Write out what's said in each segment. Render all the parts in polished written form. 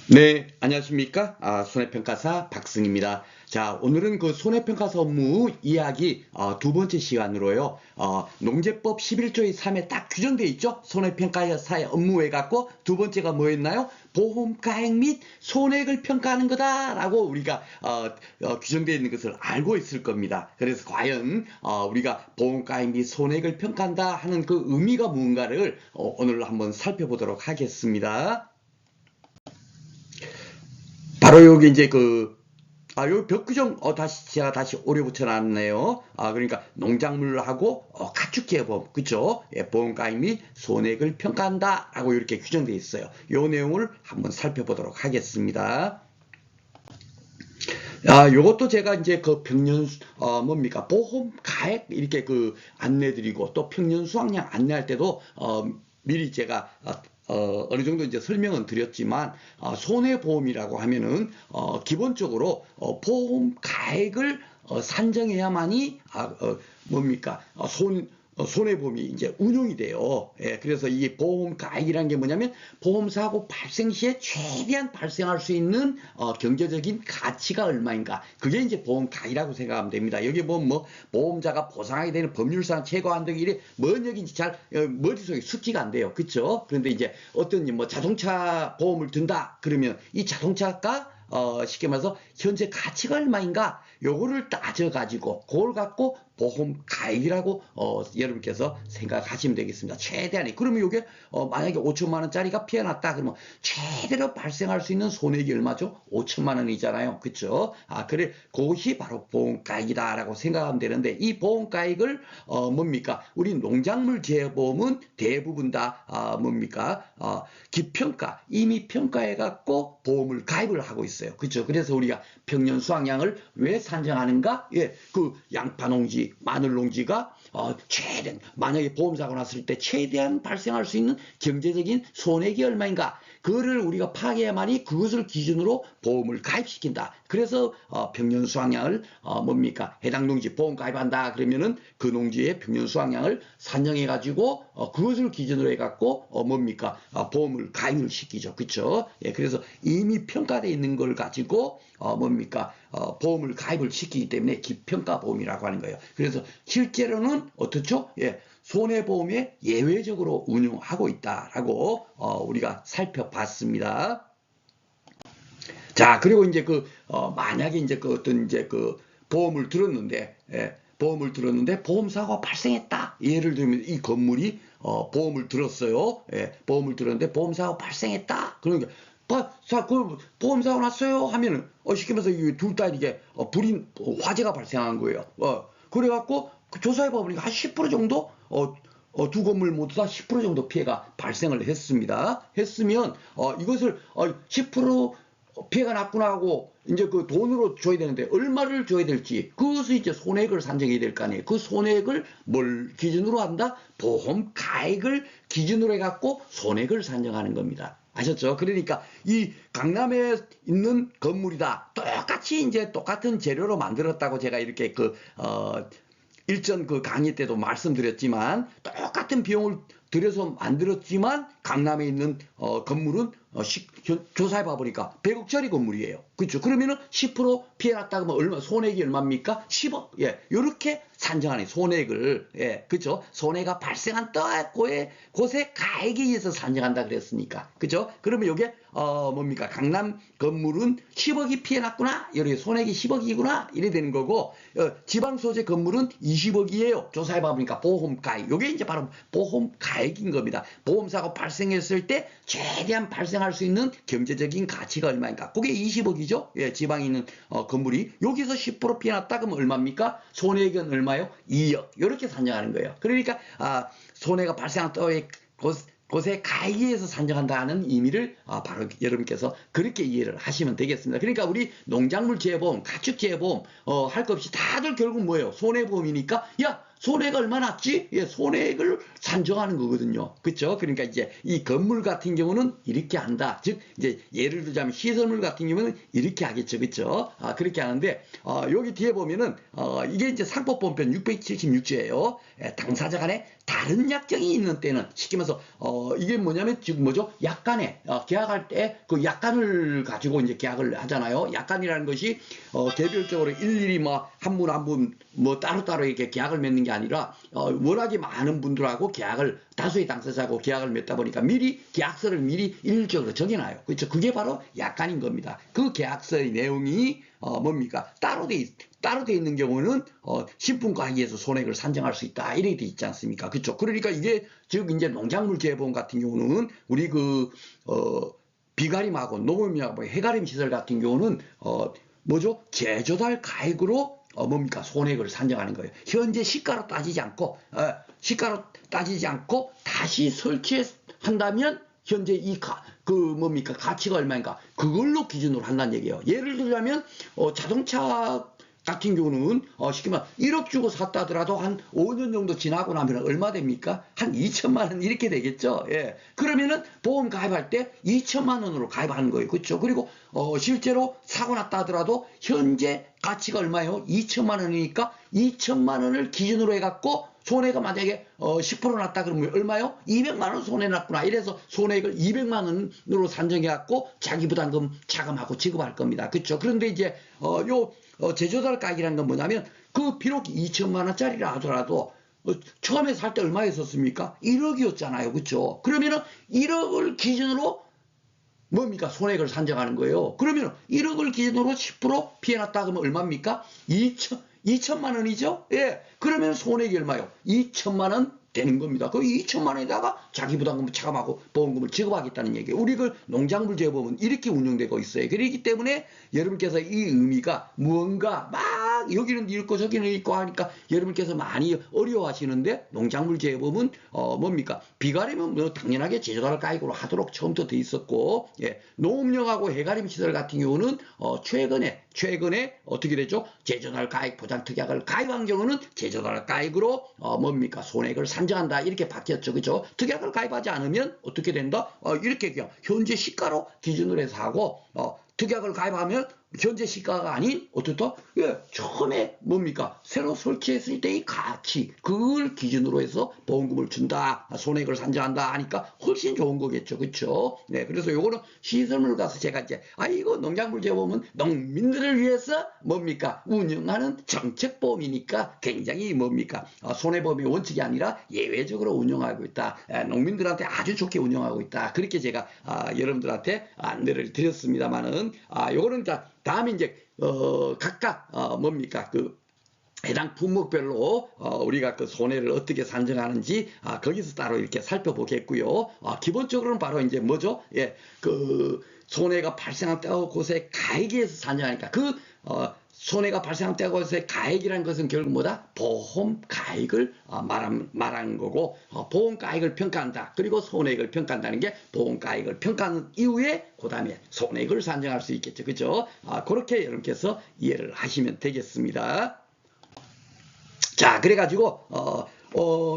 네, 안녕하십니까? 손해평가사 박승입니다. 자, 오늘은 그 손해평가사 업무 이야기 두 번째 시간으로요. 농재법 11조의 3에 딱 규정되어 있죠? 손해평가사의 업무에 갖고 두 번째가 뭐였나요? 보험가액 및 손해액을 평가하는 거다라고 우리가 규정되어 있는 것을 알고 있을 겁니다. 그래서 과연 우리가 보험가액 및 손해액을 평가한다 하는 그 의미가 무언가를 오늘 한번 살펴보도록 하겠습니다. 바로 여기 이제 여기 벽규정, 제가 다시 오려 붙여놨네요. 그러니까 농작물하고, 가축재보험, 그쵸? 예, 보험가액 및 손해액을 평가한다. 라고 이렇게 규정되어 있어요. 요 내용을 한번 살펴보도록 하겠습니다. 요것도 제가 이제 그 뭡니까? 보험 가액 이렇게 안내 드리고 또 평년 수확량 안내할 때도, 미리 제가, 어느 정도 이제 설명은 드렸지만, 손해보험이라고 하면은, 기본적으로, 보험 가액을, 산정해야만이, 뭡니까? 손해보험이 이제 운용이 돼요. 예, 그래서 이 보험 가액이라는 게 뭐냐면 보험사고 발생 시에 최대한 발생할 수 있는 경제적인 가치가 얼마인가. 그게 이제 보험 가액이라고 생각하면 됩니다. 여기 보면 뭐 보험자가 보상하게 되는 법률상 최고한 등이 이래 뭔 얘기인지 잘 머릿속에 숙지가 안 돼요. 그렇죠? 그런데 이제 어떤 뭐 자동차 보험을 든다 그러면 이 자동차가 쉽게 말해서 현재 가치가 얼마인가 요거를 따져가지고 그걸 갖고 보험 가액이라고 여러분께서 생각하시면 되겠습니다. 최대한이 그러면 이게 만약에 5천만 원짜리가 피해났다 그러면 최대로 발생할 수 있는 손해액이 얼마죠? 5천만 원이잖아요. 그렇죠? 그래 그것이 바로 보험 가액이다라고 생각하면 되는데 이 보험 가액을 뭡니까? 우리 농작물 재보험은 대부분 다 뭡니까? 기평가 이미 평가해 갖고 보험을 가입을 하고 있어요. 그렇죠? 그래서 우리가 평년 수확량을 왜 산정하는가? 예, 그 양파 농지, 마늘 농지가 최대 만약에 보험사고 났을 때 최대한 발생할 수 있는 경제적인 손해액이 얼마인가? 그거를 우리가 파악해야만이 그것을 기준으로 보험을 가입시킨다. 그래서 평년 수확량을 뭡니까? 해당 농지 보험 가입한다 그러면은 그 농지의 평년 수확량을 산정해 가지고 그것을 기준으로 해 갖고 뭡니까? 보험을 가입을 시키죠. 그렇죠? 예, 그래서 이미 평가되어 있는 걸 가지고 뭡니까? 보험을 가입을 시키기 때문에 기평가 보험이라고 하는 거예요. 그래서 실제로는 어떻죠? 예, 손해보험에 예외적으로 운용하고 있다라고 우리가 살펴봤습니다. 자, 그리고 이제 만약에 이제 어떤 이제 보험을 들었는데, 예, 보험을 들었는데 보험사고가 발생했다. 예를 들면 이 건물이 보험을 들었어요. 예, 보험을 들었는데 보험사고가 발생했다. 그러니까 보험사고 났어요 하면은 쉽게 말해서 둘 다 이게 화재가 발생한 거예요. 그래갖고 조사해 보니까 한 10% 정도 두 건물 모두 다 10% 정도 피해가 발생을 했습니다. 했으면 이것을 10% 피해가 났구나 하고 이제 그 돈으로 줘야 되는데 얼마를 줘야 될지 그것을 이제 손해액을 산정해야 될 거 아니에요. 그 손해액을 뭘 기준으로 한다? 보험 가액을 기준으로 해갖고 손해액을 산정하는 겁니다. 아셨죠? 그러니까 이 강남에 있는 건물이다. 똑같이 이제 똑같은 재료로 만들었다고 제가 이렇게 일전 강의 때도 말씀드렸지만 똑같은 비용을 들여서 만들었지만 강남에 있는 건물은 조사해 봐보니까 100억짜리 건물이에요. 그렇죠? 그러면은 10% 피해 났다 그러면 손해액이 얼마입니까? 10억. 예, 요렇게 산정하는 손해액을 그렇죠? 손해가 발생한 곳에 가액에 의해서 산정한다 그랬으니까. 그렇죠? 그러면 요게 뭡니까? 강남 건물은 10억이 피해 났구나. 이렇게 손해액이 10억이구나. 이래 되는 거고 지방 소재 건물은 20억이에요. 조사해 봐보니까 보험 가액. 요게 이제 바로 보험 가액인 겁니다. 보험사고 발생했을 때 최대한 발생할 수 있는 경제적인 가치가 얼마인가? 그게 20억이죠. 예, 지방에 있는 건물이 여기서 10% 피해 났다 그러면 얼마입니까? 손해액은 얼마요? 2억. 이렇게 산정하는 거예요. 그러니까 손해가 발생한 곳에 가액에 의해서 산정한다는 의미를 바로 여러분께서 그렇게 이해를 하시면 되겠습니다. 그러니까 우리 농작물 재보험, 가축 재보험 할 것 없이 다들 결국 뭐예요? 손해보험이니까 야 손해가 얼마 났지? 예, 손해액을 산정하는 거거든요. 그렇죠? 그러니까 이제 이 건물 같은 경우는 이렇게 한다. 즉 이제 예를 들자면 시설물 같은 경우는 이렇게 하겠죠. 그렇죠? 그렇게 하는데 여기 뒤에 보면은 이게 이제 상법본편 676조예요. 당사자 간에 다른 약정이 있는 때는 쉽게 말해서 이게 뭐냐면 지금 뭐죠? 약간의 계약할 때 그 약간을 가지고 이제 계약을 하잖아요. 약간이라는 것이 개별적으로 일일이 뭐 한 분 한 분 뭐 따로따로 이렇게 계약을 맺는 게 아니라 워낙에 많은 분들하고 계약을 다수의 당사자하고 계약을 맺다 보니까 미리 계약서를 미리 일률적으로 정해놔요. 그렇죠? 그게 바로 약간인 겁니다. 그 계약서의 내용이 뭡니까? 따로 돼 있는 경우는 신분과기에서 손해를 산정할 수 있다. 이렇게 돼 있지 않습니까? 그렇죠? 그러니까 이게 즉 이제 농작물 재보험 같은 경우는 우리 비가림하고 농업용하고 해가림 시설 같은 경우는 뭐죠? 제조달 가액으로 뭡니까? 손해를 산정하는 거예요. 현재 시가로 따지지 않고 다시 설치한다면 현재 뭡니까? 가치가 얼마인가? 그걸로 기준으로 한다는 얘기예요. 예를 들자면, 자동차 같은 경우는, 쉽게 말하면 1억 주고 샀다 하더라도 한 5년 정도 지나고 나면 얼마 됩니까? 한 2천만 원 이렇게 되겠죠? 예. 그러면은 보험 가입할 때 2천만 원으로 가입하는 거예요. 그렇죠? 그리고, 실제로 사고 났다 하더라도 현재 가치가 얼마예요? 2천만 원이니까 2천만 원을 기준으로 해갖고 손해가 만약에 10% 났다 그러면 얼마요? 200만 원 손해 났구나. 이래서 손해액을 200만 원으로 산정해갖고 자기 부담금 차감하고 지급할 겁니다. 그렇죠? 그런데 이제 제조달 가격이라는 건 뭐냐면 그 비록 2천만 원짜리라 하더라도 처음에 살 때 얼마였었습니까? 1억이었잖아요. 그렇죠? 그러면은 1억을 기준으로 뭡니까? 손해액을 산정하는 거예요. 그러면 1억을 기준으로 10% 피해났다 그러면 얼마입니까? 2천만 원이죠? 예. 그러면 손해액이 얼마요? 2천만 원 되는 겁니다. 그 2천만 원에다가 자기 부담금을 차감하고 보험금을 지급하겠다는 얘기예요. 우리 그 농작물 재보험은 이렇게 운영되고 있어요. 그렇기 때문에 여러분께서 이 의미가 무언가 막 여기는 읽고 저기는 읽고 하니까 여러분께서 많이 어려워하시는데 농작물 재보험은 뭡니까? 비가림은 뭐 당연하게 제조달 가액으로 하도록 처음부터 돼 있었고, 예. 농업용하고 해가림 시설 같은 경우는 최근에 어떻게 됐죠? 제조달 가액 보장 특약을 가입한 경우는 제조달 가액으로 뭡니까? 손해액을 산정한다 이렇게 바뀌었죠. 그죠? 특약을 가입하지 않으면 어떻게 된다? 이렇게 그냥 현재 시가로 기준으로 해서 하고 특약을 가입하면 현재 시가가 아닌 어떻다? 예, 처음에 뭡니까? 새로 설치했을 때의 가치 그걸 기준으로 해서 보험금을 준다, 손해액을 산정한다 하니까 훨씬 좋은 거겠죠, 그렇죠? 네, 그래서 요거는 시설물 가서 제가 이제 이거 농작물 재보험은 농민들을 위해서 뭡니까? 운영하는 정책보험이니까 굉장히 뭡니까? 손해보험의 원칙이 아니라 예외적으로 운영하고 있다. 농민들한테 아주 좋게 운영하고 있다. 그렇게 제가 여러분들한테 안내를 드렸습니다만은 요거는 다음에 이제 각각 뭡니까? 해당 품목별로 우리가 그 손해를 어떻게 산정하는지 거기서 따로 이렇게 살펴보겠고요. 기본적으로는 바로 이제 뭐죠? 예, 그 손해가 발생한 때와 곳에 가액에 의해서 산정하니까 손해가 발생한 때와 곳에 가액이라는 것은 결국 뭐다? 보험 가액을 말하는 거고 보험 가액을 평가한다. 그리고 손해액을 평가한다는 게 보험 가액을 평가한 이후에 그 다음에 손해액을 산정할 수 있겠죠. 그죠? 그렇게 여러분께서 이해를 하시면 되겠습니다. 자, 그래가지고,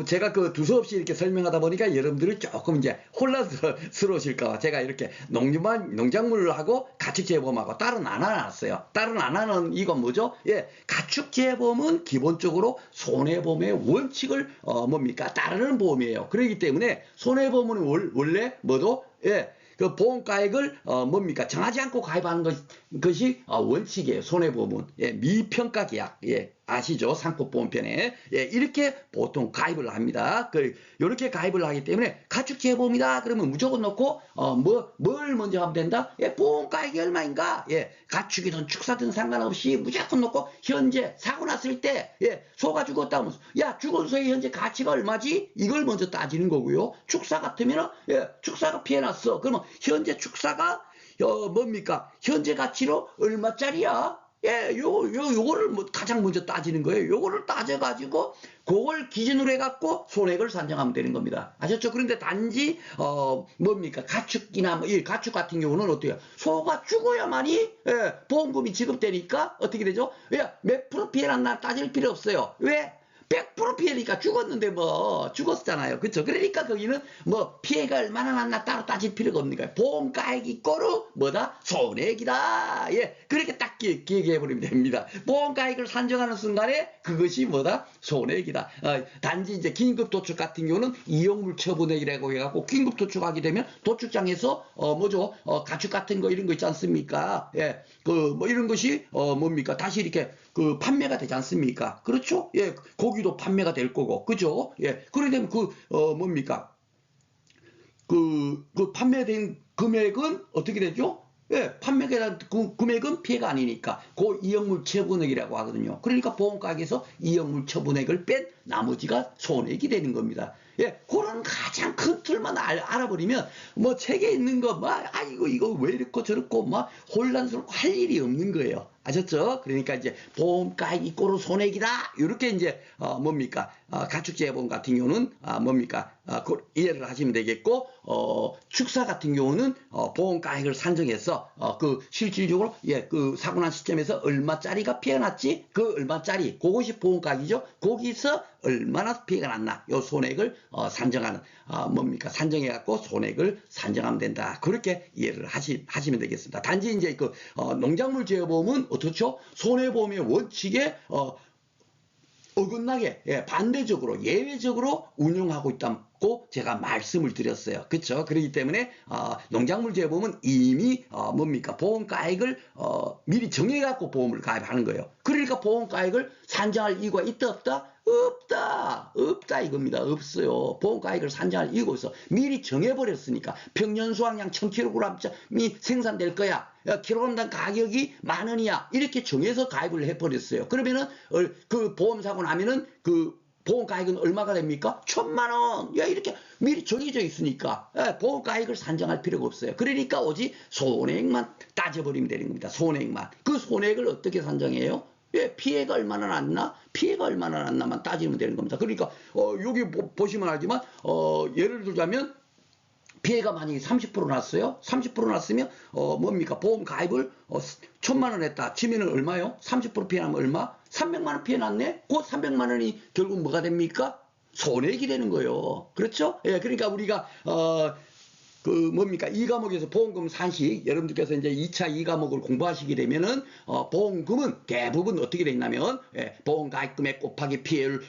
제가 두서없이 이렇게 설명하다 보니까 여러분들이 조금 이제 혼란스러우실까봐 제가 이렇게 농작물하고 가축재보험하고 따로 나눠놨어요. 따로 나눠놓은 이건 뭐죠? 예, 가축재보험은 기본적으로 손해보험의 원칙을, 뭡니까? 따르는 보험이에요. 그렇기 때문에 손해보험은 원래 뭐죠? 예. 그 보험가액을 뭡니까 정하지 않고 가입하는 것이 원칙이에요. 손해보험은 미평가 계약 아시죠? 상법보험편에 이렇게 보통 가입을 합니다. 이렇게 가입을 하기 때문에 가축재보험이다 그러면 무조건 넣고 뭘 먼저 하면 된다? 보험가액이 얼마인가? 가축이든 축사든 상관없이 무조건 넣고 현재 사고 났을 때 소가 죽었다 하면 야 죽은 소의 현재 가치가 얼마지? 이걸 먼저 따지는 거고요. 축사 같으면 축사가 피해났어. 그러면 현재 축사가 뭡니까? 현재 가치로 얼마짜리야? 요거를 가장 먼저 따지는 거예요. 요거를 따져가지고, 그걸 기준으로 해갖고 손해액을 산정하면 되는 겁니다. 아셨죠? 그런데 단지, 뭡니까? 가축이나, 가축 같은 경우는 어때요? 소가 죽어야만이, 보험금이 지급되니까, 어떻게 되죠? 몇 프로 피해났나 따질 필요 없어요. 왜? 100% 피해니까 죽었는데 뭐 죽었잖아요. 그렇죠? 그러니까 거기는 뭐 피해가 얼마나 났나 따로 따질 필요가 없으니까 보험가액이 꼬르 뭐다? 손해액이다. 예, 그렇게 딱 기억해 버리면 됩니다. 보험가액을 산정하는 순간에 그것이 뭐다? 손해액이다. 단지 이제 긴급도축 같은 경우는 이용물 처분액이라고 해갖고 긴급도축하게 되면 도축장에서 뭐죠? 가축 같은 거 이런 거 있지 않습니까? 예, 그 뭐 이런 것이 뭡니까? 다시 이렇게 그 판매가 되지 않습니까? 그렇죠? 예, 고기도 판매가 될 거고, 그죠? 예, 그러게 되면 뭡니까? 그 판매된 금액은 어떻게 되죠? 예, 판매에 대한 금액은 피해가 아니니까 그 이용물 처분액이라고 하거든요. 그러니까 보험가액에서 이용물 처분액을 뺀 나머지가 손해액이 되는 겁니다. 예, 그런 가장 큰 틀만 알아버리면 뭐 책에 있는 거 막 아이고 이거 왜 이렇고 저렇고 막 혼란스럽고 할 일이 없는 거예요. 아셨죠? 그러니까 이제 보험가액 이꼬르 손해액이다. 이렇게 이제 뭡니까? 가축재보험 같은 경우는 뭡니까? 이해를 하시면 되겠고 축사 같은 경우는 보험가액을 산정해서 그 실질적으로 예, 그 사고 난 시점에서 얼마짜리가 피해가 났지? 그 얼마짜리 그것이 보험가액이죠. 거기서 얼마나 피해가 났나? 요 손해액을 산정하는 뭡니까? 산정해 갖고 손해액을 산정하면 된다. 그렇게 이해를 하시면 되겠습니다. 단지 이제 그 농작물 재보험은 어떻죠? 손해보험의 원칙에 어긋나게 예, 반대적으로 예외적으로 운용하고 있다고 제가 말씀을 드렸어요. 그렇죠? 그렇기 때문에 농작물 재보험은 이미 뭡니까? 보험가액을 미리 정해갖고 보험을 가입하는 거예요. 그러니까 보험가액을 산정할 이유가 있다 없다? 없다 이겁니다. 없어요. 보험가액을 산정할 이유가 없어. 미리 정해버렸으니까 평년 수확량 1000kg이 생산될 거야. 킬로그램당 가격이 10,000원이야. 이렇게 정해서 가입을 해버렸어요. 그러면은 그 보험사고 나면은 그 보험가액은 얼마가 됩니까? 1,000,000원. 야, 이렇게 미리 정해져 있으니까 보험가액을 산정할 필요가 없어요. 그러니까 오직 손해액만 따져버리면 되는 겁니다. 손해액만. 그 손해액을 어떻게 산정해요? 예, 피해가 얼마나 났나? 피해가 얼마나 났나만 따지면 되는 겁니다. 그러니까 여기 보시면 알지만 예를 들자면 피해가 만약에 30% 났어요. 30% 났으면 뭡니까? 보험 가입을 1,000,000원 했다 치면은 얼마요? 30% 피해 나면 얼마? 300만 원 피해 났네. 그 300만 원이 결국 뭐가 됩니까? 손해액이 되는 거예요. 그렇죠? 예, 그러니까 우리가 그 뭡니까? 2과목에서 보험금 산식 여러분들께서 이제 2차 2과목을 공부하시게 되면은 보험금은 대부분 어떻게 돼 있냐면 예, 보험가입금액 곱하기 피해율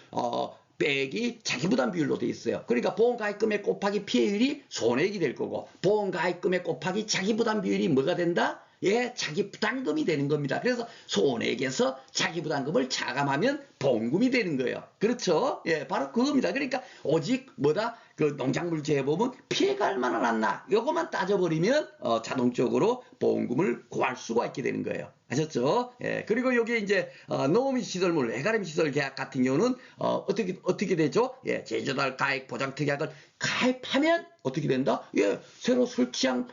빼기 자기부담 비율로 돼 있어요. 그러니까 보험가입금액 곱하기 피해율이 손해액이 될 거고 보험가입금액 곱하기 자기부담 비율이 뭐가 된다? 예, 자기부담금이 되는 겁니다. 그래서 손해액에서 자기부담금을 차감하면 보험금이 되는 거예요. 그렇죠? 예, 바로 그겁니다. 그러니까 오직 뭐다? 그 농작물 재보험은 피해가 얼마나 났나? 요것만 따져버리면 자동적으로 보험금을 구할 수가 있게 되는 거예요. 아셨죠? 예, 그리고 여기 이제 농어민 시설물 해가림 시설 계약 같은 경우는 어떻게 되죠? 예, 제조달 가액 보장 특약을 가입하면 어떻게 된다? 예, 새로 설치한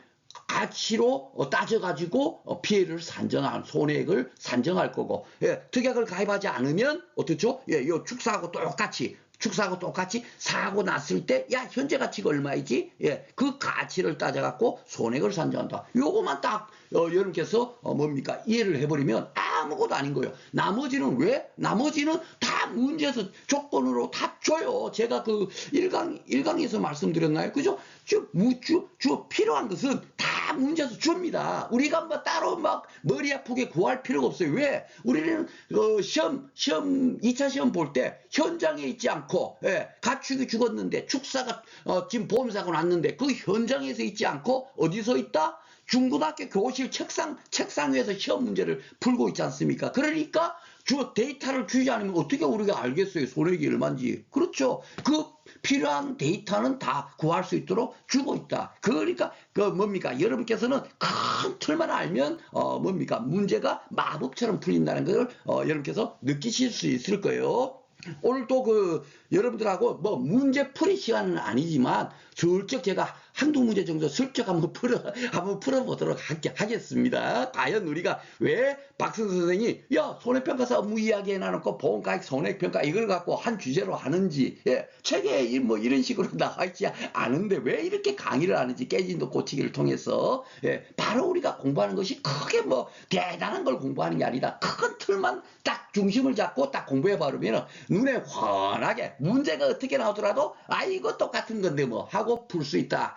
가치로 따져가지고 피해를 산정할 손해액을 산정할 거고 예, 특약을 가입하지 않으면 어떻죠? 예, 요 축사하고 똑같이 사고 났을 때 야 현재 가치가 얼마이지? 예, 그 가치를 따져갖고 손해액을 산정한다. 요거만 딱 여러분께서 뭡니까 이해를 해버리면 아무것도 아닌 거예요. 나머지는 왜? 나머지는 다 문제에서 조건으로 다 줘요. 제가 그 1강에서 말씀드렸나요? 그죠? 필요한 것은 다 문제에서 줍니다. 우리가 뭐 따로 막 머리 아프게 구할 필요가 없어요. 왜? 우리는 시험 2차 시험 볼 때 현장에 있지 않고 예, 가축이 죽었는데 축사가 지금 보험사고 났는데 그 현장에서 있지 않고 어디서 있다? 중고등학교 교실 책상 위에서 시험 문제를 풀고 있지 않습니까? 그러니까 데이터를 주지 않으면 어떻게 우리가 알겠어요? 손해액이 얼마인지. 그렇죠. 그 필요한 데이터는 다 구할 수 있도록 주고 있다. 그러니까 그 뭡니까? 여러분께서는 큰 틀만 알면 뭡니까? 문제가 마법처럼 풀린다는 걸 여러분께서 느끼실 수 있을 거예요. 오늘 또 그 여러분들하고 뭐 문제 풀이 시간은 아니지만 슬쩍 제가 한두 문제 정도 슬쩍 한번 풀어보도록 하겠습니다. 과연 우리가 왜 박승 선생이 야 손해평가사 업무 이야기 해놔놓고 보험가액 손해평가 이걸 갖고 한 주제로 하는지, 예, 책에 뭐 이런 식으로 나와 있지 않은데 왜 이렇게 강의를 하는지, 깨진도 고치기를 통해서, 예, 바로 우리가 공부하는 것이 크게 뭐 대단한 걸 공부하는 게 아니다. 큰 틀만 딱 중심을 잡고 딱 공부해 버리면 눈에 환하게 문제가 어떻게 나오더라도 아 이거 똑같은 건데 뭐 하고 풀 수 있다.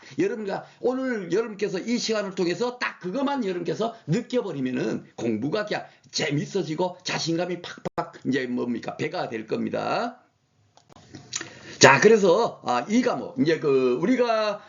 오늘 여러분께서 이 시간을 통해서 딱 그것만 여러분께서 느껴버리면은 공부가 그냥 재밌어지고 자신감이 팍팍 이제 뭡니까 배가 될 겁니다. 자, 그래서 이 과목 이제 우리가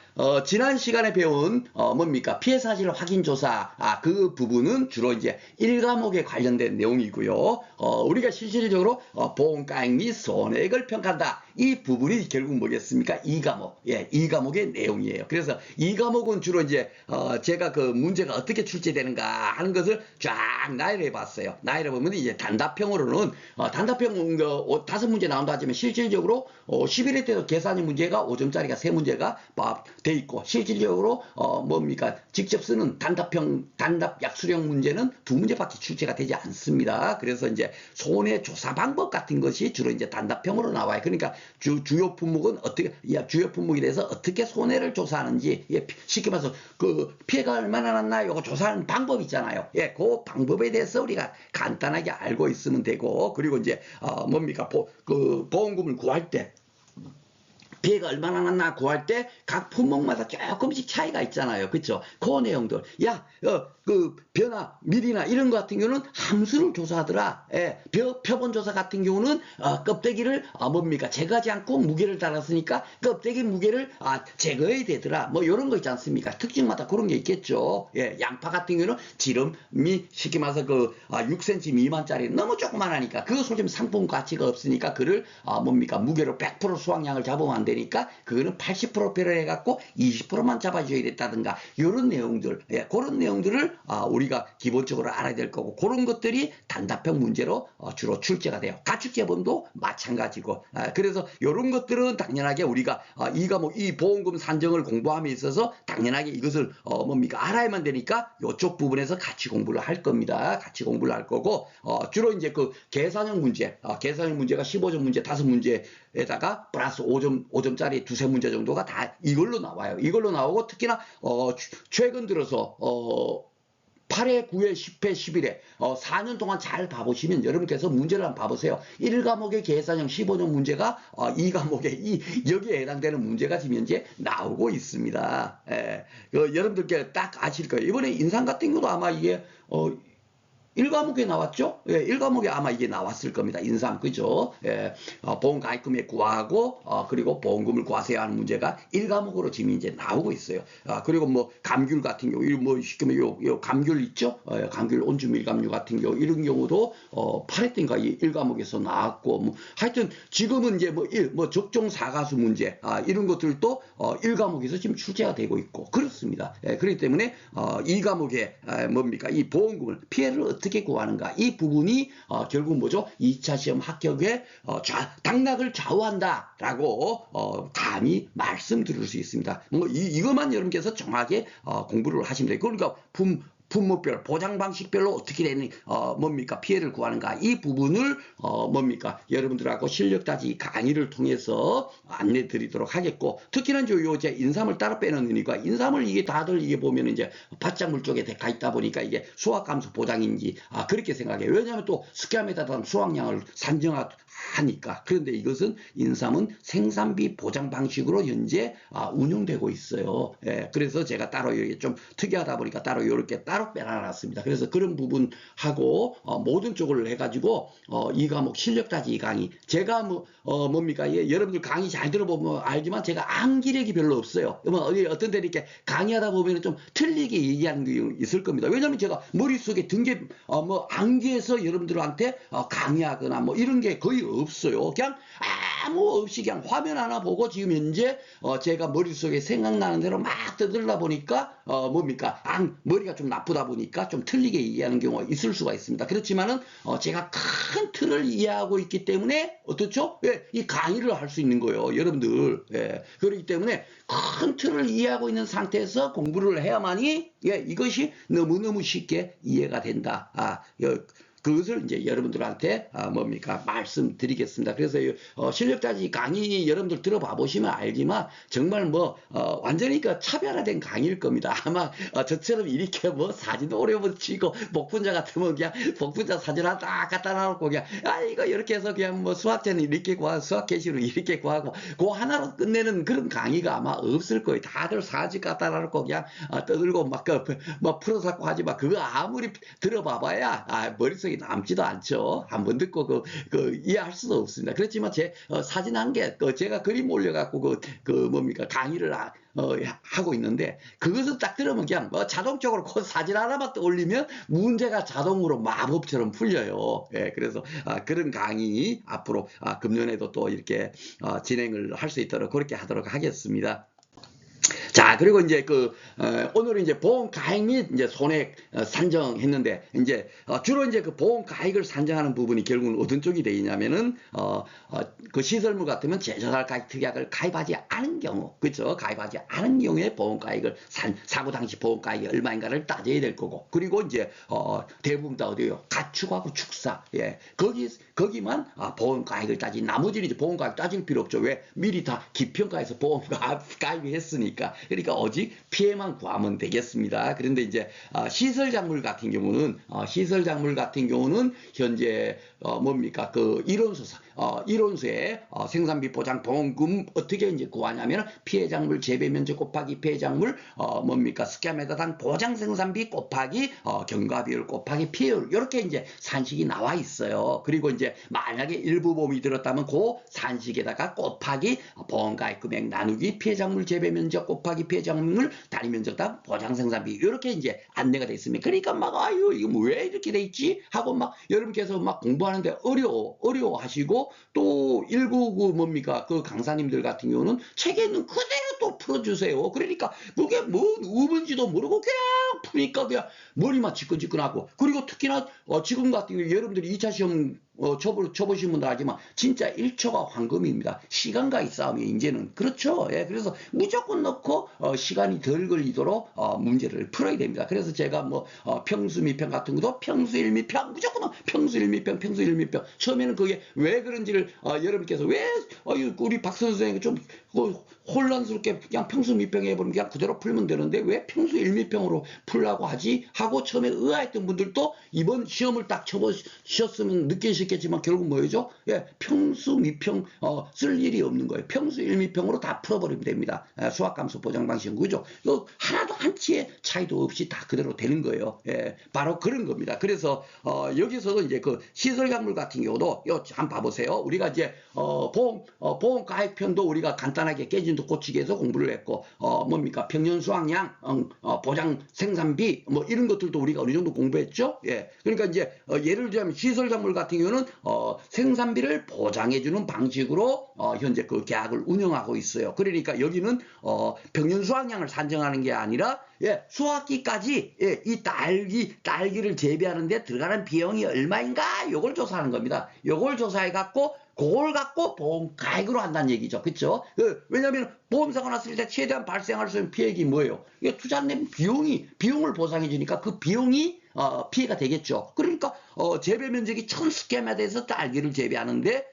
지난 시간에 배운 뭡니까 피해 사실 확인 조사 그 부분은 주로 이제 1과목에 관련된 내용이고요. 우리가 실질적으로 보험가액 및 손해액을 평가한다. 이 부분이 결국 뭐겠습니까? 2과목. 예, 2과목의 내용이에요. 그래서 2과목은 주로 이제 제가 그 문제가 어떻게 출제되는가 하는 것을 쫙 나열해 봤어요. 나열해 보면 이제 단답형으로는 단답형 5문제 나온다 하지만 실질적으로 11회 때도 계산의 문제가 5점짜리가 3문제가 돼 있고, 실질적으로 뭡니까 직접 쓰는 단답 약수령 문제는 2문제밖에 출제가 되지 않습니다. 그래서 이제 손해 조사 방법 같은 것이 주로 이제 단답형으로 나와요. 그러니까 주요 품목은 주요 품목에 대해서 어떻게 손해를 조사하는지, 예, 쉽게 말해서 그 피해가 얼마나 났나 요거 조사하는 방법 있잖아요. 예, 그 방법에 대해서 우리가 간단하게 알고 있으면 되고, 그리고 이제 뭡니까 보험금을 구할 때 피해가 얼마나 났나 구할 때 각 품목마다 조금씩 차이가 있잖아요. 그렇죠? 그 내용들. 그 변화, 미리나 이런 것 같은 경우는 함수를 조사하더라. 예, 표본 조사 같은 경우는 껍데기를 뭡니까 제거하지 않고 무게를 달았으니까 껍데기 무게를 제거해야 되더라. 뭐 이런 거 있지 않습니까? 특징마다 그런 게 있겠죠. 예, 양파 같은 경우는 지름이 쉽게 말해서 6cm 미만짜리 너무 조그만하니까 그거 솔직히 상품 가치가 없으니까 그를 뭡니까 무게로 100% 수확량을 잡으면 안 되니까 그거는 80%배를 해갖고 20%만 잡아줘야 됐다든가 이런 내용들, 예, 그런 내용들을 우리가 기본적으로 알아야 될 거고, 그런 것들이 단답형 문제로 주로 출제가 돼요. 가축재범도 마찬가지고. 그래서 이런 것들은 당연하게 우리가 이 과목 이 보험금 산정을 공부함에 있어서 당연하게 이것을 뭡니까 알아야만 되니까 이쪽 부분에서 같이 공부를 할 겁니다. 같이 공부를 할 거고, 주로 이제 그 계산형 문제, 계산형 문제가 15점 문제 5문제에다가 플러스 5점짜리 두세 문제 정도가 다 이걸로 나와요. 이걸로 나오고, 특히나 최근 들어서 8회, 9회, 10회, 11회 4년 동안 잘 봐보시면 여러분께서 문제를 한번 봐보세요. 1과목의 계산형 15점 문제가 2과목에 여기에 해당되는 문제가 지금 현재 나오고 있습니다. 예, 여러분들께 딱 아실 거예요. 이번에 인상 같은 경우도 아마 이게 1과목에 나왔죠? 예, 1과목에 아마 이게 나왔을 겁니다. 인상, 그죠? 예, 보험가입금액 구하고, 그리고 보험금을 구하세요 하는 문제가 1과목으로 지금 이제 나오고 있어요. 그리고 뭐, 감귤 같은 경우, 뭐, 쉽게 말하면 요 감귤 있죠? 감귤 온주 밀감류 같은 경우, 이런 경우도, 8회 때인가 이 1과목에서 나왔고, 뭐, 하여튼, 지금은 이제 뭐 적종 사가수 문제, 이런 것들도, 1과목에서 지금 출제가 되고 있고, 그렇습니다. 예, 그렇기 때문에, 2과목에, 뭡니까? 이 보험금을, 피해를 어떻게 구하는가 이 부분이 결국 뭐죠? 2차 시험 합격에 당락을 좌우한다라고 감히 말씀드릴 수 있습니다. 뭐 이것만 여러분께서 정확하게 공부를 하시면 돼요. 그러니까 품목별, 보장 방식별로 어떻게 되는 뭡니까 피해를 구하는가 이 부분을 뭡니까 여러분들하고 실력 따지 강의를 통해서 안내 드리도록 하겠고, 특히나 요제 인삼을 따로 빼는 의미가, 인삼을 이게 다들 이게 보면 이제 바짝물 쪽에 가 있다 보니까 이게 수확 감소 보장인지 그렇게 생각해요. 왜냐하면 또 스키야메다 따른 수확량을 산정하니까. 그런데 이것은 인삼은 생산비 보장 방식으로 현재 운영되고 있어요. 예, 그래서 제가 따로 이게 좀 특이하다 보니까 따로 이렇게 따로 빼놔놨습니다. 그래서 그런 부분하고 모든 쪽을 해가지고 이 과목 실력 따지 강의, 제가 뭡니까 여러분들 강의 잘 들어보면 알지만 제가 암기력이 별로 없어요. 어떤 데 이렇게 강의하다 보면 좀 틀리게 얘기하는 게 있을 겁니다. 왜냐하면 제가 머릿속에 등게 암기해서 여러분들한테 강의하거나 뭐 이런 게 거의 없어요. 그냥 아무 없이 그냥 화면 하나 보고 지금 현재 제가 머릿속에 생각나는 대로 막 떠들다 보니까 뭡니까? 머리가 좀 나쁘다 보니까 좀 틀리게 이해하는 경우가 있을 수가 있습니다. 그렇지만은 제가 큰 틀을 이해하고 있기 때문에 어떻죠? 예, 이 강의를 할 수 있는 거예요, 여러분들. 예, 그렇기 때문에 큰 틀을 이해하고 있는 상태에서 공부를 해야만이 이것이 너무너무 쉽게 이해가 된다. 그것을 이제 여러분들한테 뭡니까 말씀드리겠습니다. 그래서 실력자지 강의 여러분들 들어봐 보시면 알지만 정말 완전히 그 차별화된 강의일 겁니다. 아마 저처럼 이렇게 사진도 오래 붙이고 복분자 같으면 그냥 복분자 사진 하나 딱 갖다 놔놓고 그냥 이거 이렇게 해서 그냥 수학자는 이렇게 구하고 수학 계시로 이렇게 구하고 그 하나로 끝내는 그런 강의가 아마 없을 거예요. 다들 사진 갖다 놔놓고 그냥 떠들고 막 풀어서 하지 마. 그거 아무리 들어봐봐야 머릿속에 남지도 않죠. 한번 듣고 이해할 수도 없습니다. 그렇지만 제 사진 한 개, 제가 그림 올려갖고 뭡니까 강의를 하고 있는데 그것을 딱 들으면 그냥 자동적으로 그 사진 하나만 올리면 문제가 자동으로 마법처럼 풀려요. 예, 그래서 그런 강의 앞으로 금년에도 또 이렇게 진행을 할 수 있도록 그렇게 하도록 하겠습니다. 자, 그리고 이제 오늘은 이제 보험 가액 및 이제 손해 산정했는데, 이제 주로 이제 그 보험 가액을 산정하는 부분이 결국은 어떤 쪽이 되냐면은 그 시설물 같으면 제조사 가액 특약을 가입하지 않은 경우, 그렇죠? 가입하지 않은 경우에 보험 가액을 사고 당시 보험 가액이 얼마인가를 따져야 될 거고, 그리고 이제 대부분 다 어디요? 가축하고 축사, 예, 거기만 보험 가액을 따지, 나머지는 이제 보험 가액 따질 필요 없죠. 왜? 미리 다 기평가에서 보험 가입이 했으니까. 그러니까 오직 피해만 구하면 되겠습니다. 그런데 이제 시설작물 같은 경우는 현재 뭡니까 이론서에 생산비 보장 보험금 어떻게 이제 구하냐면 피해작물 재배면적 곱하기 피해작물 뭡니까 스퀘어미터당 보장 생산비 곱하기 경과비율 곱하기 피해율 이렇게 이제 산식이 나와 있어요. 그리고 이제 만약에 일부 보험이 들었다면 그 산식에다가 곱하기 보험가액 금액 나누기 피해작물 재배면적 곱하기 피해작물 단위면적당 보장 생산비 이렇게 이제 안내가 돼 있습니다. 그러니까 이거 왜 이렇게 돼 있지 하고 여러분께서 공부하는데 어려워하시고 또 일부 뭡니까 강사님들 같은 경우는 책에 있는 그대로 또 풀어주세요. 그러니까 그게 뭔지도 모르고 그냥 푸니까 그냥 머리만 지끈지끈하고, 그리고 특히나 지금 같은 경우 여러분들이 2차 시험 쳐보신 분들 알지만 진짜 1초가 황금입니다. 시간과의 싸움이 이제는. 그렇죠. 예, 그래서 무조건 넣고 시간이 덜 걸리도록 문제를 풀어야 됩니다. 그래서 제가 평수 미평 같은 것도 평수 1미평 무조건 평수 1미평 평수 1미평. 처음에는 그게 왜 그런지를 여러분께서 왜 우리 박 선생님이 좀 혼란스럽게 그냥 평수 미평 해버리면 그냥 그대로 풀면 되는데 왜 평수 1미평으로 풀라고 하지 하고 처음에 의아했던 분들도 이번 시험을 딱 쳐보셨으면 느끼셨겠지만 결국 뭐죠? 예, 평수 미평 쓸 일이 없는 거예요. 평수 1미평으로 다 풀어버리면 됩니다. 수학감수 보장 방식은 그죠? 하나도 한치의 차이도 없이 다 그대로 되는 거예요. 예, 바로 그런 겁니다. 그래서 여기서도 이제 그 시설작물 같은 경우도 한번 봐보세요. 우리가 이제 보험 가액편도 우리가 간단하게 깨진도 고치기 해서 공부를 했고 뭡니까 평년 수확량 보장 생산비 이런 것들도 우리가 어느 정도 공부했죠. 예, 그러니까 이제 예를 들자면 시설작물 같은 경우는 생산비를 보장해주는 방식으로 현재 그 계약을 운영하고 있어요. 그러니까 여기는 평년 수확량을 산정하는 게 아니라 수확기까지 이 딸기를 재배하는데 들어가는 비용이 얼마인가 요걸 조사하는 겁니다. 요걸 조사해 갖고 그걸 갖고 보험 가액으로 한다는 얘기죠. 그렇죠? 왜냐하면 보험사가 났을 때 최대한 발생할 수 있는 피해액이 뭐예요? 이게 투자된 비용을 보상해 주니까 그 비용이 피해가 되겠죠. 그러니까 재배 면적이 1000스퀘어미터에서 딸기를 재배하는데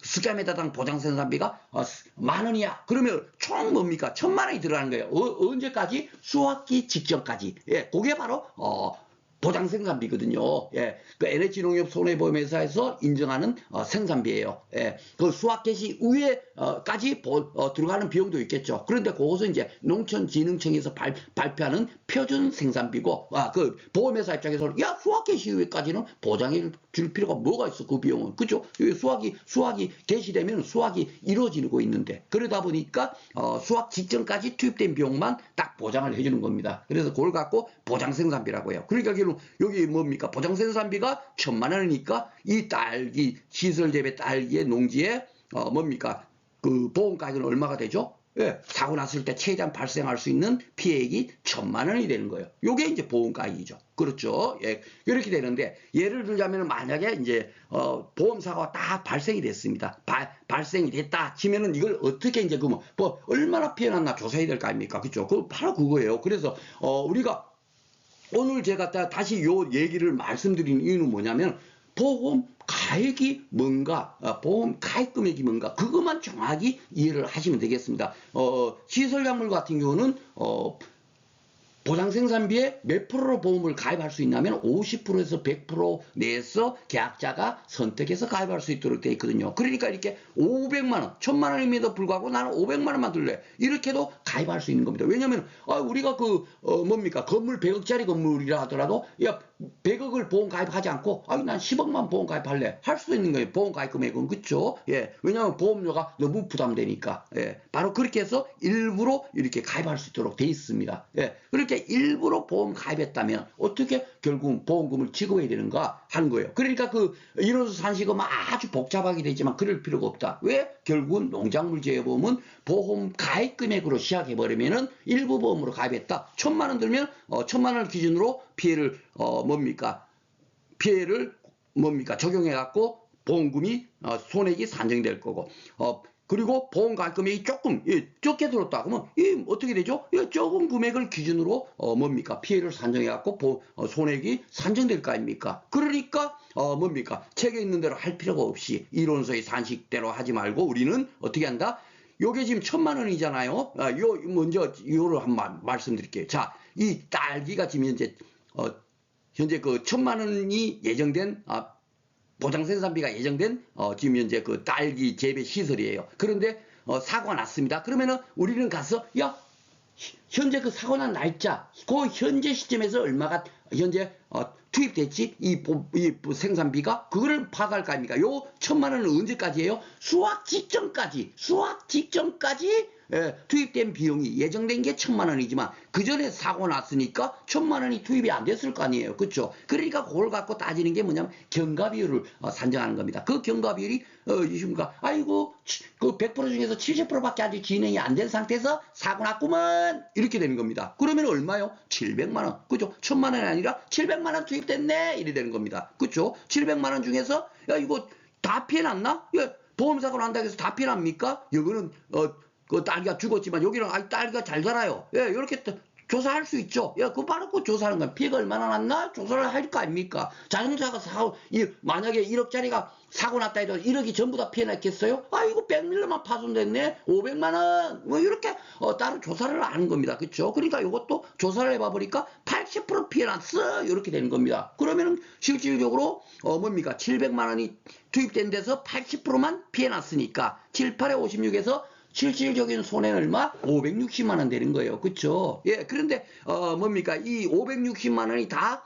스퀘어미터당 보장 생산비가 10,000원이야. 그러면 총 뭡니까? 1,000,000원이 들어가는 거예요. 언제까지? 수확기 직전까지. 예, 그게 바로 보장 생산비거든요. 예, 그 NH농협 손해보험회사에서 인정하는 생산비예요. 예, 그 수확 개시 이후에까지 들어가는 비용도 있겠죠. 그런데 그것은 이제 농촌진흥청에서 발표하는 표준 생산비고, 그 보험회사 입장에서는 수확 개시 이후에까지는 보장해 줄 필요가 뭐가 있어? 그 비용은 그죠? 수확이 개시되면 수확이 이루어지고 있는데 그러다 보니까 수확 직전까지 투입된 비용만 딱 보장을 해주는 겁니다. 그래서 그걸 갖고 보장 생산비라고 해요. 그러니까 여기 뭡니까? 보장 생산비가 1,000,000원이니까 이 딸기 시설 재배 딸기의 농지에 뭡니까? 그 보험가액은 얼마가 되죠? 예, 사고 났을 때 최대한 발생할 수 있는 피해액이 1,000만 원이 되는 거예요. 요게 이제 보험가액이죠. 그렇죠. 예, 이렇게 되는데, 예를 들자면 만약에 이제, 보험사고가 다 발생이 됐습니다. 발생이 됐다 치면은 이걸 어떻게 이제 뭐 얼마나 피해 났나 조사해야 될 거 아닙니까? 그죠? 그 바로 그거예요. 그래서, 우리가 오늘 제가 다시 요 얘기를 말씀드린 이유는 뭐냐면, 보험 가액이 뭔가, 보험 가액 금액이 뭔가, 그것만 정확히 이해를 하시면 되겠습니다. 시설약물 같은 경우는, 보장생산비에 몇 프로로 보험을 가입할 수 있냐면 50%에서 100% 내에서 계약자가 선택해서 가입할 수 있도록 되어 있거든요. 그러니까 이렇게 500만 원, 1000만 원임에도 불구하고 나는 500만 원만 들래. 이렇게도 가입할 수 있는 겁니다. 왜냐면 우리가 뭡니까? 건물 100억짜리 건물이라 하더라도 야 100억을 보험 가입하지 않고 난 10억만 보험 가입할래. 할 수도 있는 거예요. 보험 가입 금액은. 그렇죠? 예. 왜냐면 보험료가 너무 부담되니까. 예. 바로 그렇게 해서 일부러 이렇게 가입할 수 있도록 되어 있습니다. 예. 그렇게 일부러 보험 가입했다면 어떻게 결국 보험금을 지급해야 되는가 하는 거예요. 그러니까 이론수 산식은 아주 복잡하게 되지만 그럴 필요가 없다. 왜? 결국은 농작물 재해보험은 보험 가입 금액으로 시작해버리면은 일부 보험으로 가입했다. 1,000만 원 들면 1,000만 원을 기준으로 피해를 적용해갖고 보험금이 손해액이 산정될 거고 그리고 보험 가입 금액이 조금 적게 들었다 그러면 어떻게 되죠? 적은 금액을 기준으로 피해를 산정해 갖고 손해액이 산정될 거 아닙니까? 그러니까 책에 있는 대로 할 필요가 없이 이론서의 산식대로 하지 말고 우리는 어떻게 한다? 요게 지금 1,000만 원이잖아요. 먼저 요를 한번 말씀드릴게요. 자, 이 딸기가 지금 현재 그 1,000만 원이 예정된 보장생산비가 예정된 지금 현재 그 딸기 재배 시설이에요. 그런데 사고가 났습니다. 그러면은 우리는 가서 현재 그 사고 난 날짜, 그 현재 시점에서 얼마가 현재 투입됐지 이 생산비가 그거를 파악할 거 아닙니까? 요 1,000만 원은 언제까지예요? 수확 직전까지 투입된 비용이 예정된 게 1,000만 원이지만 그 전에 사고 났으니까 1,000만 원이 투입이 안 됐을 거 아니에요. 그렇죠? 그러니까 그걸 갖고 따지는 게 뭐냐면 경과비율을 산정하는 겁니다. 그 경과비율이 그 100% 중에서 70%밖에 아직 진행이 안 된 상태에서 사고 났구만 이렇게 되는 겁니다. 그러면 얼마요? 700만 원. 그죠? 1,000만 원이 아니라 700만 원 투입됐네 이래 되는 겁니다. 그렇죠? 700만 원 중에서 이거 다 피해 났나? 보험사고 난다고 해서 다 피해 납니까? 이거는 그 딸기가 죽었지만 여기는 딸기가 잘 자라요. 이렇게 조사할 수 있죠. 그거 바로 조사하는 거야. 피해가 얼마나 났나? 조사를 할 거 아닙니까? 자동차가 만약에 1억짜리가 사고 났다 해도 1억이 전부 다 피해 났겠어요? 이거 100밀러만 파손됐네? 500만 원? 이렇게 따로 조사를 하는 겁니다. 그쵸? 그러니까 이것도 조사를 해봐 보니까 80% 피해 났어. 이렇게 되는 겁니다. 그러면은 실질적으로 700만 원이 투입된 데서 80%만 피해 났으니까 7, 8에 56에서 실질적인 손해는 얼마? 560만 원 되는 거예요. 그쵸? 그런데, 이 560만 원이 다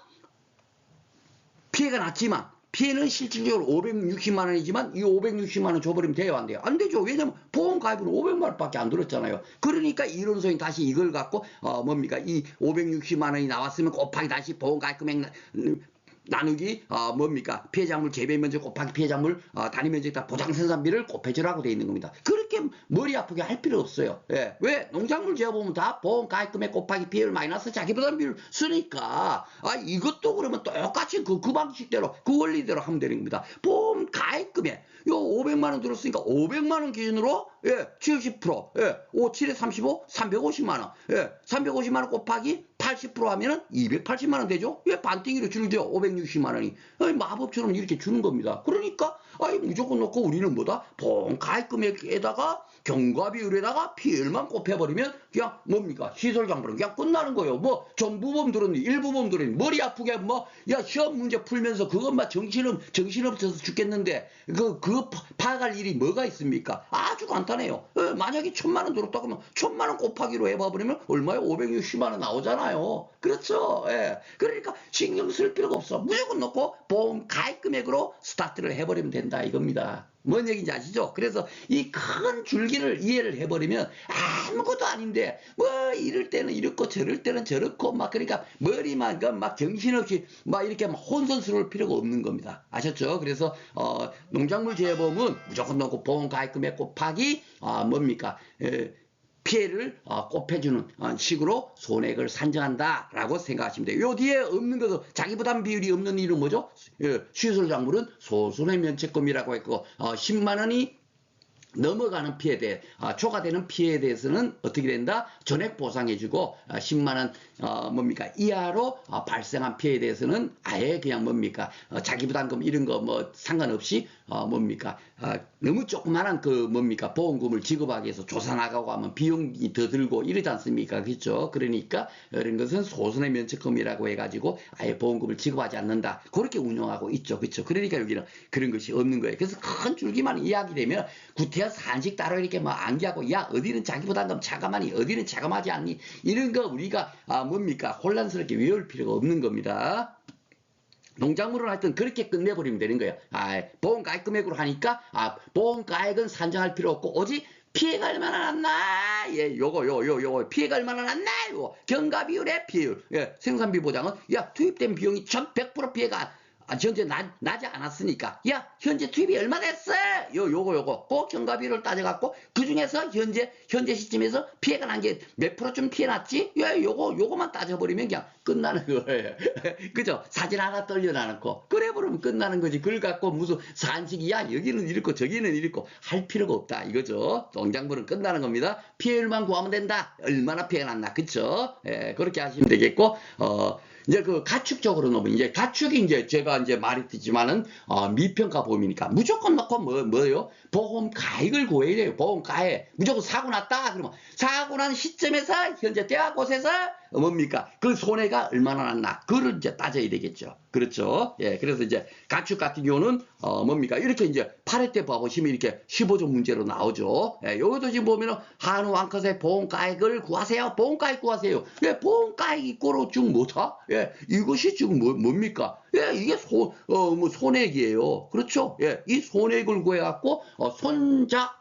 피해가 났지만, 피해는 실질적으로 560만 원이지만, 이 560만 원 줘버리면 돼요? 안 돼요? 안 되죠. 왜냐면 보험 가입은 500만 원밖에 안 들었잖아요. 그러니까 이론서인 다시 이걸 갖고, 이 560만 원이 나왔으면 곱하기 다시 보험 가입 금액, 나누기 피해자물 재배면적 곱하기 피해자물 단위면적 다 보장생산비를 곱해주라고 되어 있는 겁니다. 그렇게 머리 아프게 할 필요 없어요. 왜? 농작물 재보면 다 보험 가입금액 곱하기 피해율 마이너스 자기부담비를 쓰니까 이것도 그러면 똑같이 그 방식대로 그 원리대로 하면 되는 겁니다. 보험 가입금액 500만 원 들었으니까 500만 원 기준으로 70% 5, 7에 35 350만 원 350만 원 곱하기 80% 하면은 280만 원 되죠? 반띵이로 줄죠. 560만 원이. 마법처럼 이렇게 주는 겁니다. 그러니까 무조건 놓고 우리는 뭐다? 보험 가입 금액에다가 경과비율에다가 피해율만 곱해버리면 그냥 시설장부는 그냥 끝나는 거예요. 전부 보험 들었니? 일부 보험 들었니? 머리 아프게 시험 문제 풀면서 그것만 정신없어서 죽겠는데 그거 파악할 일이 뭐가 있습니까? 아주 간단해요. 만약에 1,000만 원 들었다 그러면 1,000만 원 곱하기로 해봐버리면 얼마요? 560만 원 나오잖아요. 그렇죠? 그러니까 신경 쓸 필요가 없어. 무조건 놓고 보험 가입 금액 금액으로 스타트를 해버리면 된다 이겁니다. 뭔 얘기인지 아시죠? 그래서 이 큰 줄기를 이해를 해버리면 아무것도 아닌데 뭐 이럴 때는 이렇고 저럴 때는 저렇고 막 그러니까 머리만 막 정신없이 막 이렇게 막 혼선스러울 필요가 없는 겁니다. 아셨죠? 그래서 농작물 재보험은 무조건 넣고 보험 가입금액 곱하기 뭡니까? 피해를 곱해주는 식으로 손해액을 산정한다라고 생각하시면 돼요. 요 뒤에 없는 것은 자기부담 비율이 없는 일은 뭐죠? 시설작물은 소손해 면책금이라고 했고 10만 원이 넘어가는 피해에 대해 초과되는 피해에 대해서는 어떻게 된다? 전액 보상해주고 10만 원 뭡니까 이하로 발생한 피해에 대해서는 아예 그냥 뭡니까 자기부담금 이런 거 뭐 상관없이 뭡니까 너무 조그만한 그 뭡니까 보험금을 지급하기 위해서 조사 나가고 하면 비용이 더 들고 이러지 않습니까? 그렇죠? 그러니까 이런 것은 소손해 면책금이라고 해가지고 아예 보험금을 지급하지 않는다. 그렇게 운영하고 있죠. 그렇죠? 그러니까 여기는 그런 것이 없는 거예요. 그래서 큰 줄기만 이야기되면 구태여 산식 따로 이렇게 막 암기하고 야 어디는 자기부담금 차감하니 어디는 차감하지 않니 이런 거 우리가 뭡니까 혼란스럽게 외울 필요가 없는 겁니다. 농작물은 하여튼 그렇게 끝내버리면 되는 거예요. 보험 가입 금액으로 하니까 보험 가입은 산정할 필요 없고 오직 피해가 얼마나 났나? 예, 요거 피해가 얼마나 났나? 요 경과 비율의 비율. 예, 생산비 보장은 야 투입된 비용이 100% 피해가 현재 나지 않았으니까 야 현재 투입이 얼마 됐어? 요거 꼭 경과비율을 따져갖고 그 중에서 현재 시점에서 피해가 난 게 몇 프로쯤 피해 났지? 요거만 따져버리면 그냥 끝나는 거예요. 그죠? 사진 하나 떨려놔놓고 그래 버리면 끝나는 거지. 그걸 갖고 무슨 산식이야 여기는 이렇고 저기는 이렇고 할 필요가 없다 이거죠. 농작물은 끝나는 겁니다. 피해율만 구하면 된다. 얼마나 피해가 났나 그쵸? 예, 그렇게 하시면 되겠고 이제 그 가축적으로 놓으면 이제 가축이 이제 제가 이제 말했지만은 미평가 보험이니까 무조건 넣고 뭐요? 보험 가액을 구해야 돼요. 보험 가액 무조건 사고 났다 그러면 사고 난 시점에서 현재 때와 곳에서 뭡니까? 그 손해가 얼마나 났나? 그걸 이제 따져야 되겠죠. 그렇죠? 예, 그래서 이제 가축 같은 경우는 뭡니까? 이렇게 이제 8회 때 봐보시면 이렇게 15조 문제로 나오죠. 예, 여기도 지금 보면은 한우 왕컷의 보험 가액을 구하세요. 보험 가액 구하세요. 예, 보험 가액 이꼬로 지금 뭐다? 예, 이것이 지금 뭡니까? 예, 이게 손해액이에요. 그렇죠? 예, 이 손해액을 구해갖고, 손자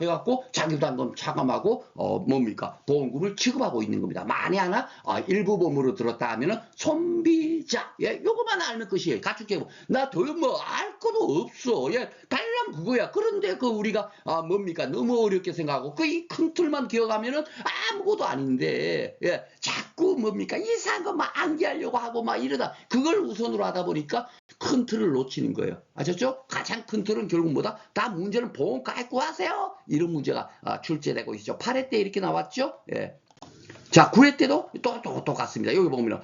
해갖고, 자기부담금 차감하고, 뭡니까? 보험금을 지급하고 있는 겁니다. 만에 하나, 일부 보험으로 들었다 하면은, 손비자. 예, 요거만 알면 끝이에요. 가축계보. 나 더 뭐, 알 것도 없어. 예, 달랑 그거야. 그런데 우리가, 뭡니까? 너무 어렵게 생각하고, 이 큰 틀만 기억하면은 아무것도 아닌데, 예, 자꾸 뭡니까? 이상한 거 막 암기하려고 하고 막 이러다, 그걸 우선으로 하다 보니까 큰 틀을 놓치는 거예요. 아셨죠? 가장 큰 틀은 결국 뭐다? 다 문제는 보험 가입 구하세요. 이런 문제가 출제되고 있죠. 8회 때 이렇게 나왔죠? 예. 자, 9회 때도 똑같습니다. 여기 보면,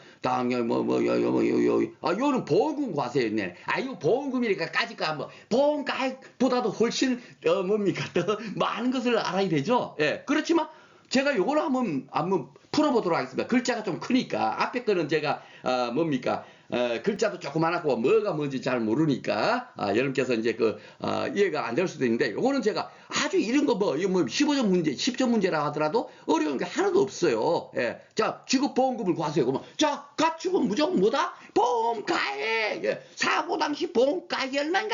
요는 보험금 구하세요. 네. 이거 보험금이니까 까짓거 보험 가입보다도 훨씬, 뭡니까? 더 많은 것을 알아야 되죠? 예. 그렇지만, 제가 요거를 한번 풀어보도록 하겠습니다. 글자가 좀 크니까. 앞에 거는 제가, 뭡니까? 글자도 조그만하고 뭐가 뭔지 잘 모르니까 여러분께서 이제 이해가 안 될 수도 있는데 요거는 제가 아주 이런 거 15점 문제 10점 문제라 하더라도 어려운 게 하나도 없어요. 예. 자 지급 보험금을 구하세요. 그러면 자 가축은 무조건 뭐다? 보험 가액. 예. 사고 당시 보험 가액이 얼마인가?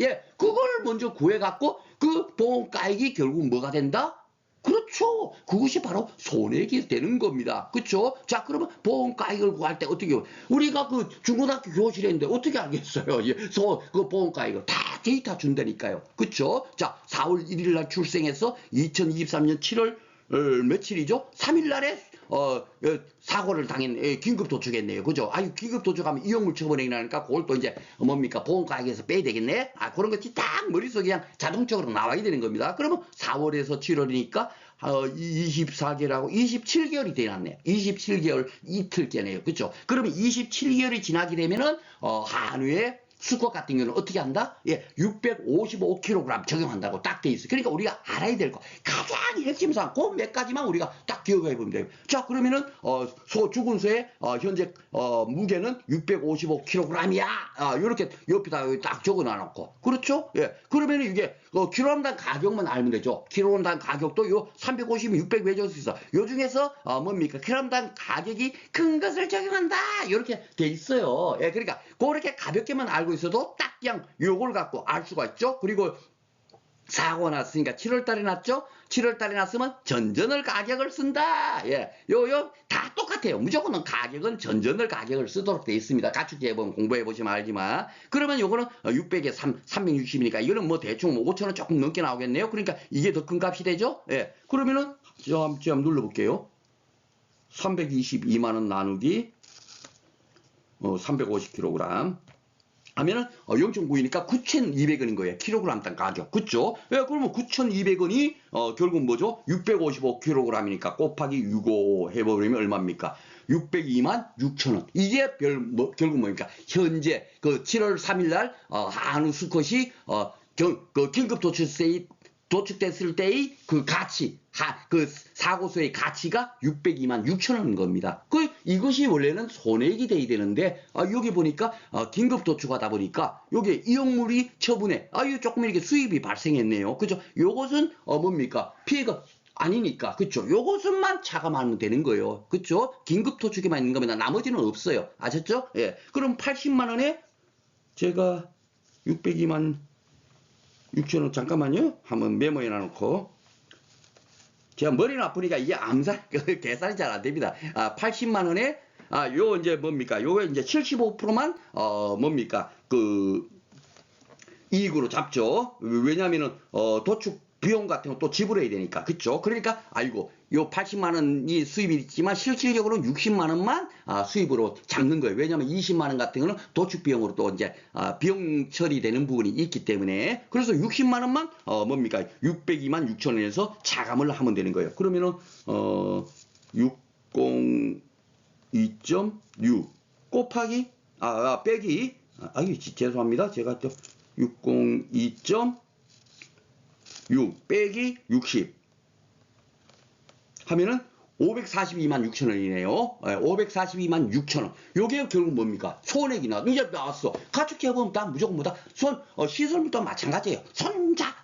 예. 그걸 먼저 구해갖고 그 보험 가액이 결국 뭐가 된다? 그렇죠. 그것이 바로 손해액이 되는 겁니다. 그렇죠? 자, 그러면 보험 가액을 구할 때 어떻게 해요? 우리가 중고등학교 교실에 있는데 어떻게 알겠어요? 예, 그 보험 가액을 다 데이터 준다니까요. 그렇죠? 자, 4월 1일 날 출생해서 2023년 7월 며칠이죠? 3일 날에 사고를 긴급 도축했네요. 그죠? 긴급 도축하면 이용물 처분액이 나니까 그걸 또 이제 뭡니까? 보험가액에서 빼야 되겠네? 그런 것이 딱 머릿속에 그냥 자동적으로 나와야 되는 겁니다. 그러면 4월에서 7월이니까 24개월하고 27개월이 되났네요. 27개월 이틀째네요. 그죠? 그러면 27개월이 지나게 되면은 한우의 수컷 같은 경우는 어떻게 한다? 예, 655kg 적용한다고 딱 돼 있어. 그러니까 우리가 알아야 될 거 가장 핵심사항 그 몇 가지만 우리가 딱 기억해 보면 돼요. 자, 그러면은 죽은 소의 현재 무게는 655kg이야. 이렇게 옆에다 딱 적어놔놓고 그렇죠? 예, 그러면은 이게 킬로그램당 가격만 알면 되죠. 킬로그램당 가격도 요 350, 600 외줄 수 있어. 요 중에서 뭡니까? 킬로그램당 가격이 큰 것을 적용한다. 이렇게 돼 있어요. 예, 그러니까 그렇게 가볍게만 알고 있어도 딱 그냥 요걸 갖고 알 수가 있죠. 그리고 사고가 났으니까 7월달에 났죠? 7월달에 났으면 전전월 가격을 쓴다. 예, 다 똑같아요. 무조건 가격은 전전월 가격을 쓰도록 되어 있습니다. 가축재본 공부해보시면 알지만. 그러면 요거는 600에 360이니까 이거는 뭐 대충 5,000원 조금 넘게 나오겠네요. 그러니까 이게 더 큰 값이 되죠? 예, 그러면은 제가 한번 눌러볼게요. 322만원 나누기 350kg. 하면은 0.9이니까 9,200원인 거예요. 킬로그램당 가격. 그쵸? 예, 그러면 9,200원이 결국 뭐죠? 655kg이니까 곱하기 655 해버리면 얼마입니까? 602만 6천원. 이게 결국 뭡니까? 현재 그 7월 3일 날 한우 수컷이 그 긴급 도축됐을 때의 그 가치, 그 사고소의 가치가 602만 6천원인 겁니다. 이것이 원래는 손해액이 돼야 되는데, 여기 보니까, 긴급 도축하다 보니까, 여기 이용물이 처분해. 이거 조금 이렇게 수입이 발생했네요. 그죠? 요것은, 뭡니까? 피해가 아니니까. 그쵸? 요것만 차감하면 되는 거예요. 그쵸? 긴급 도축에만 있는 겁니다. 나머지는 없어요. 아셨죠? 예. 그럼 80만원에 제가 602만 6천원 잠깐만요. 한번 메모해 놔놓고. 제가 머리는 아프니까 이게 계산이 잘 안 됩니다. 80만원에, 요 이제 뭡니까? 요거 이제 75%만, 뭡니까? 이익으로 잡죠. 왜냐면은, 도축 비용 같은 거 또 지불해야 되니까. 그쵸? 그러니까, 요 80만원이 수입이 있지만 실질적으로는 60만원만 수입으로 잡는 거예요. 왜냐면 20만원 같은 거는 도축 비용으로 또 이제 비용 처리되는 부분이 있기 때문에. 그래서 60만원만 뭡니까? 602만 6천원에서 차감을 하면 되는 거예요. 그러면은 602.6 곱하기 빼기 죄송합니다. 제가 또 602.6 빼기 60 하면은 542만 6천원이네요. 542만 6천원. 요게 결국 뭡니까? 손해기 이제 나왔어. 가축해보면 다 무조건 뭐다? 시설부터 마찬가지예요. 손자.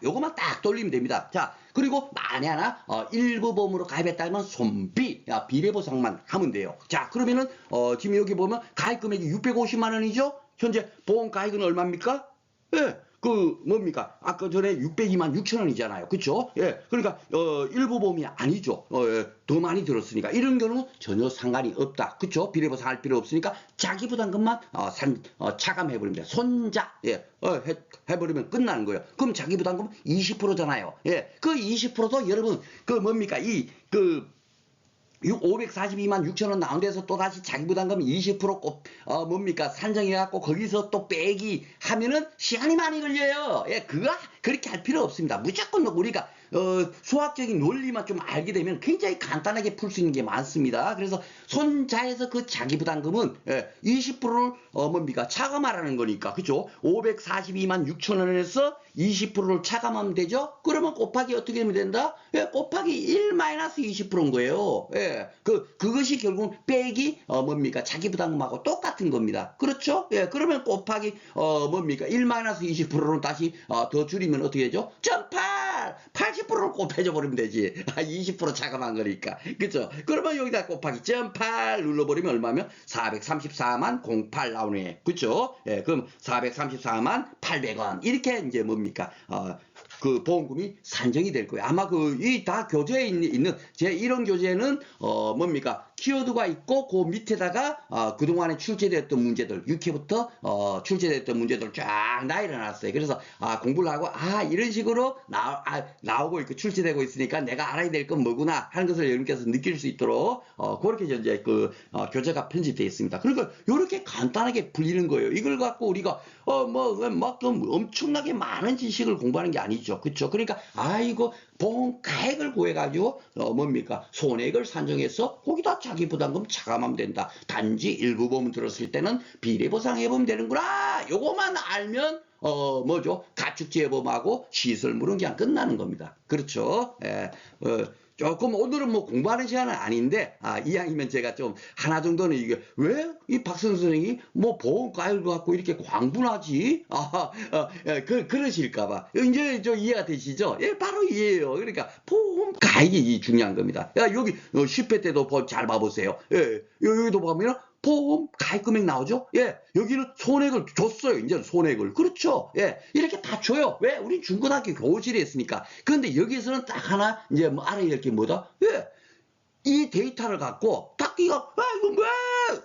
요거만 딱 돌리면 됩니다. 자, 그리고 만에 하나, 일부 보험으로 가입했다면 손비, 비례보상만 하면 돼요. 자, 그러면은, 지금 여기 보면 가입 금액이 650만원이죠? 현재 보험 가입은 얼마입니까? 예. 뭡니까? 아까 전에 602만 6천원이잖아요. 그쵸? 예. 그러니까, 일부 보험이 아니죠. 예. 더 많이 들었으니까. 이런 경우는 전혀 상관이 없다. 그쵸? 비례보상 할 필요 없으니까 자기 부담금만, 차감해버립니다. 손자, 예. 해버리면 끝나는 거예요. 그럼 자기 부담금 20%잖아요. 예. 그 20%도 여러분, 뭡니까? 542만 6천원 나온 데서 또 다시 자기부담금 20% 뭡니까? 산정해갖고 거기서 또 빼기 하면은 시간이 많이 걸려요. 예, 그렇게 할 필요 없습니다. 무조건 우리가, 수학적인 논리만 좀 알게 되면 굉장히 간단하게 풀 수 있는 게 많습니다. 그래서 손자에서 그 자기부담금은, 20%를, 뭡니까? 차감하라는 거니까. 그죠? 542만 6천원에서 20%를 차감하면 되죠? 그러면 곱하기 어떻게 되면 된다? 예, 곱하기 1-20%인 거예요. 예, 그것이 결국 빼기, 뭡니까? 자기 부담금하고 똑같은 겁니다. 그렇죠? 예, 그러면 곱하기, 뭡니까? 1-20%로 다시, 더 줄이면 어떻게 되죠? 80%를 곱해줘 버리면 되지. 20% 차감한 거니까. 그죠? 그러면 여기다 곱하기 0.8 눌러버리면 얼마면? 434만 08 나오네. 그죠? 예, 그럼 434만 800원. 이렇게 이제 뭡니까? 보험금이 산정이 될 거예요. 아마 이 다 교재에 있는 제 이런 교재는 뭡니까? 키워드가 있고 그 밑에다가 그동안에 출제됐던 문제들 6회부터 출제됐던 문제들 쫙 나열해놨어요. 그래서 공부를 하고 이런 식으로 나오고 있고 출제되고 있으니까 내가 알아야 될 건 뭐구나 하는 것을 여러분께서 느낄 수 있도록 그렇게 이제 교재가 편집되어 있습니다. 그러니까 이렇게 간단하게 풀리는 거예요. 이걸 갖고 우리가 막 엄청나게 많은 지식을 공부하는 게 아니죠. 그렇죠? 그러니까 보험 가액을 구해가지고 뭡니까? 손해액을 산정해서 거기다 자기 부담금 차감하면 된다. 단지 일부 보험 들었을 때는 비례 보상해보면 되는구나. 요거만 알면 뭐죠? 가축지혜보험하고 시설물은 그냥 끝나는 겁니다. 그렇죠? 예, 조금 오늘은 뭐 공부하는 시간은 아닌데, 이왕이면 제가 좀 하나 정도는 이게 왜 이 박선 선생이 뭐 보험 가입을 갖고 이렇게 광분하지? 예, 그러실까봐. 이제 좀 이해가 되시죠? 예, 바로 이해해요. 그러니까 보험 가입이 중요한 겁니다. 야, 여기 10회 때도 잘 봐보세요. 예, 여기도 보면 보험 가입 금액 나오죠? 예, 여기는 손해를 줬어요. 이제 손해를. 그렇죠? 예, 이렇게 다 줘요. 왜? 우린 중고등학교 교실에 했으니까. 그런데 여기서는 딱 하나 이제 뭐 알아야 될 게 뭐다? 예, 이 데이터를 갖고 딱 이거 이거 뭐야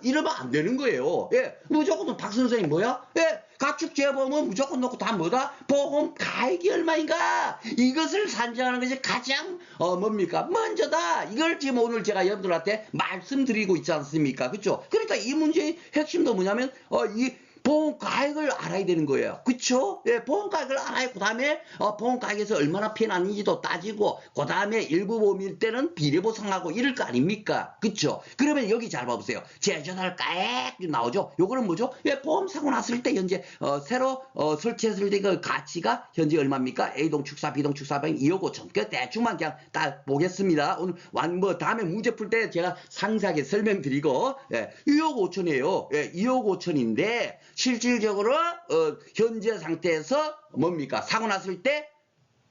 이러면 안 되는 거예요. 예, 무조건 박 선생님 뭐야? 예, 가축재보험은 무조건 놓고 다 뭐다? 보험 가액이 얼마인가? 이것을 산정하는 것이 가장 뭡니까? 먼저다. 이걸 지금 오늘 제가 여러분들한테 말씀드리고 있지 않습니까? 그렇죠? 그러니까 이 문제의 핵심도 뭐냐면 이 보험 가액을 알아야 되는 거예요. 그쵸? 예, 보험 가액을 알아야 그 다음에 보험 가액에서 얼마나 피해 났는지도 따지고 그 다음에 일부 보험일 때는 비례보상하고 이럴 거 아닙니까? 그쵸? 그러면 여기 잘 봐보세요. 제조달 가액 나오죠? 요거는 뭐죠? 예, 보험 사고 났을 때 현재 새로 설치했을 때 그 가치가 현재 얼마입니까? A동 축사, B동 축사, 2억 5천. 그 대충만 그냥 딱 보겠습니다. 오늘 뭐 다음에 문제 풀 때 제가 상세하게 설명드리고, 예, 2억 5천이에요. 예, 2억 5천인데 실질적으로 현재 상태에서 뭡니까? 사고 났을 때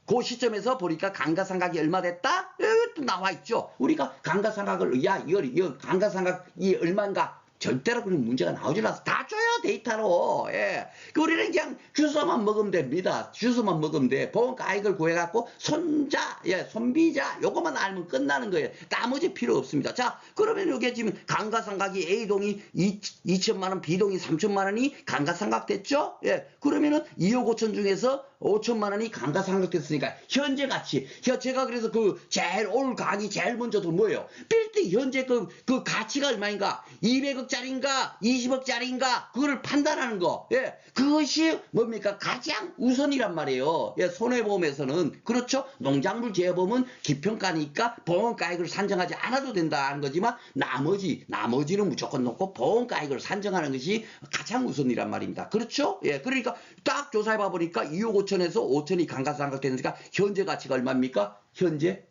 그 시점에서 보니까 감가상각이 얼마 됐다? 또 나와 있죠. 우리가 감가상각을 이거 감가상각이 얼마인가? 절대로 그런 문제가 나오질 않아서 다 줘요, 데이터로. 예. 우리는 그냥 주소만 먹으면 됩니다. 주소만 먹으면 돼. 보험 가액을 구해갖고 손자, 예, 손비자 요거만 알면 끝나는 거예요. 나머지 필요 없습니다. 자, 그러면 이게 지금 감가상각이 A동이 2천만 원, B동이 3천만 원이 감가상각 됐죠? 예. 그러면은 2억 5천 중에서 5천만 원이 감가상각됐으니까 현재 가치. 제가 그래서 제일 올 강의 제일 먼저도 뭐예요? 빌드 현재 그 가치가 얼마인가? 200억짜리인가? 20억짜리인가? 그거를 판단하는 거. 예. 그것이 뭡니까? 가장 우선이란 말이에요. 예, 손해보험에서는. 그렇죠? 농작물 재보험은 기평가니까 보험 가액을 산정하지 않아도 된다는 거지만 나머지는 무조건 놓고 보험 가액을 산정하는 것이 가장 우선이란 말입니다. 그렇죠? 예. 그러니까 딱 조사해봐 보니까 2억 5천에서 5천이 감가상각되니까 현재 가치가 얼마입니까? 현재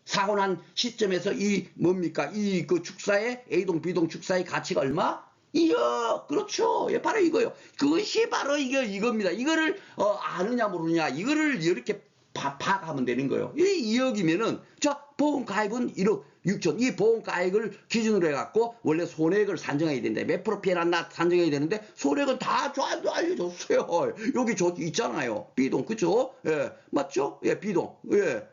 사고 난 시점에서 뭡니까? 축사의 A동, B동 축사의 가치가 얼마? 2억. 그렇죠. 예, 바로 이거요. 그것이 바로 이겁니다. 이거를 아느냐 모르냐. 이거를 이렇게 파악하면 되는 거예요. 이 2억이면은 자, 보험 가입은 1억 6천. 이 보험 가액을 기준으로 해갖고 원래 손해액을 산정해야 되는데 몇 프로 피해 났나 산정해야 되는데 손해액은 다 알려줬어요. 여기 있잖아요. B동. 그쵸? 예, 맞죠? 예, B동. 예.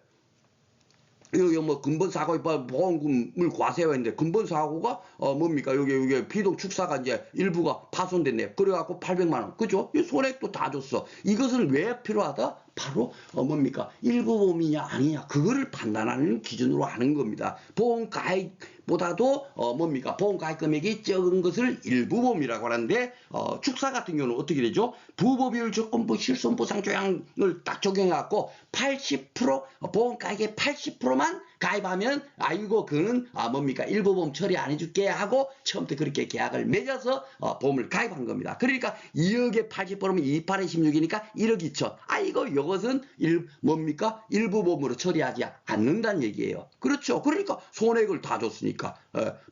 여기 뭐 근본 사고 보험금을 과세했는데 근본 사고가 뭡니까? 여기 B동 축사가 이제 일부가 파손됐네. 그래갖고 800만 원. 그죠? 이 손해액도 다 줬어. 이것은 왜 필요하다? 바로 뭡니까? 일부 보험이냐 아니냐 그거를 판단하는 기준으로 하는 겁니다. 보험 가액보다도 뭡니까? 보험 가액 금액이 적은 것을 일부 보험이라고 하는데 축사 같은 경우는 어떻게 되죠? 부보비율 조건부 실손보상 조항을 딱 적용해갖고 80% 보험 가액의 80%만 가입하면 아이고 그는 뭡니까? 일부 보험 처리 안 해줄게 하고 처음부터 그렇게 계약을 맺어서 보험을 가입한 겁니다. 그러니까 2억에 80%면 28에 16이니까 1억 2천. 아이고 이것은 뭡니까? 일부 보험으로 처리하지 않는다는 얘기예요. 그렇죠. 그러니까 손해액을 다 줬으니까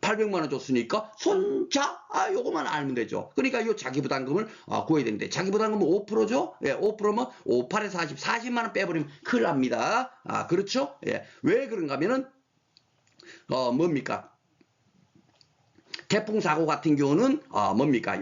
800만 원 줬으니까 손자 요거만 알면 되죠. 그러니까 이 자기부담금을 구해야 되는데 자기부담금은 5%죠. 예, 5%면 58에 40만 원 빼버리면 큰일 납니다. 그렇죠. 예, 왜 그런가 하면은 뭡니까? 태풍 사고 같은 경우는 뭡니까?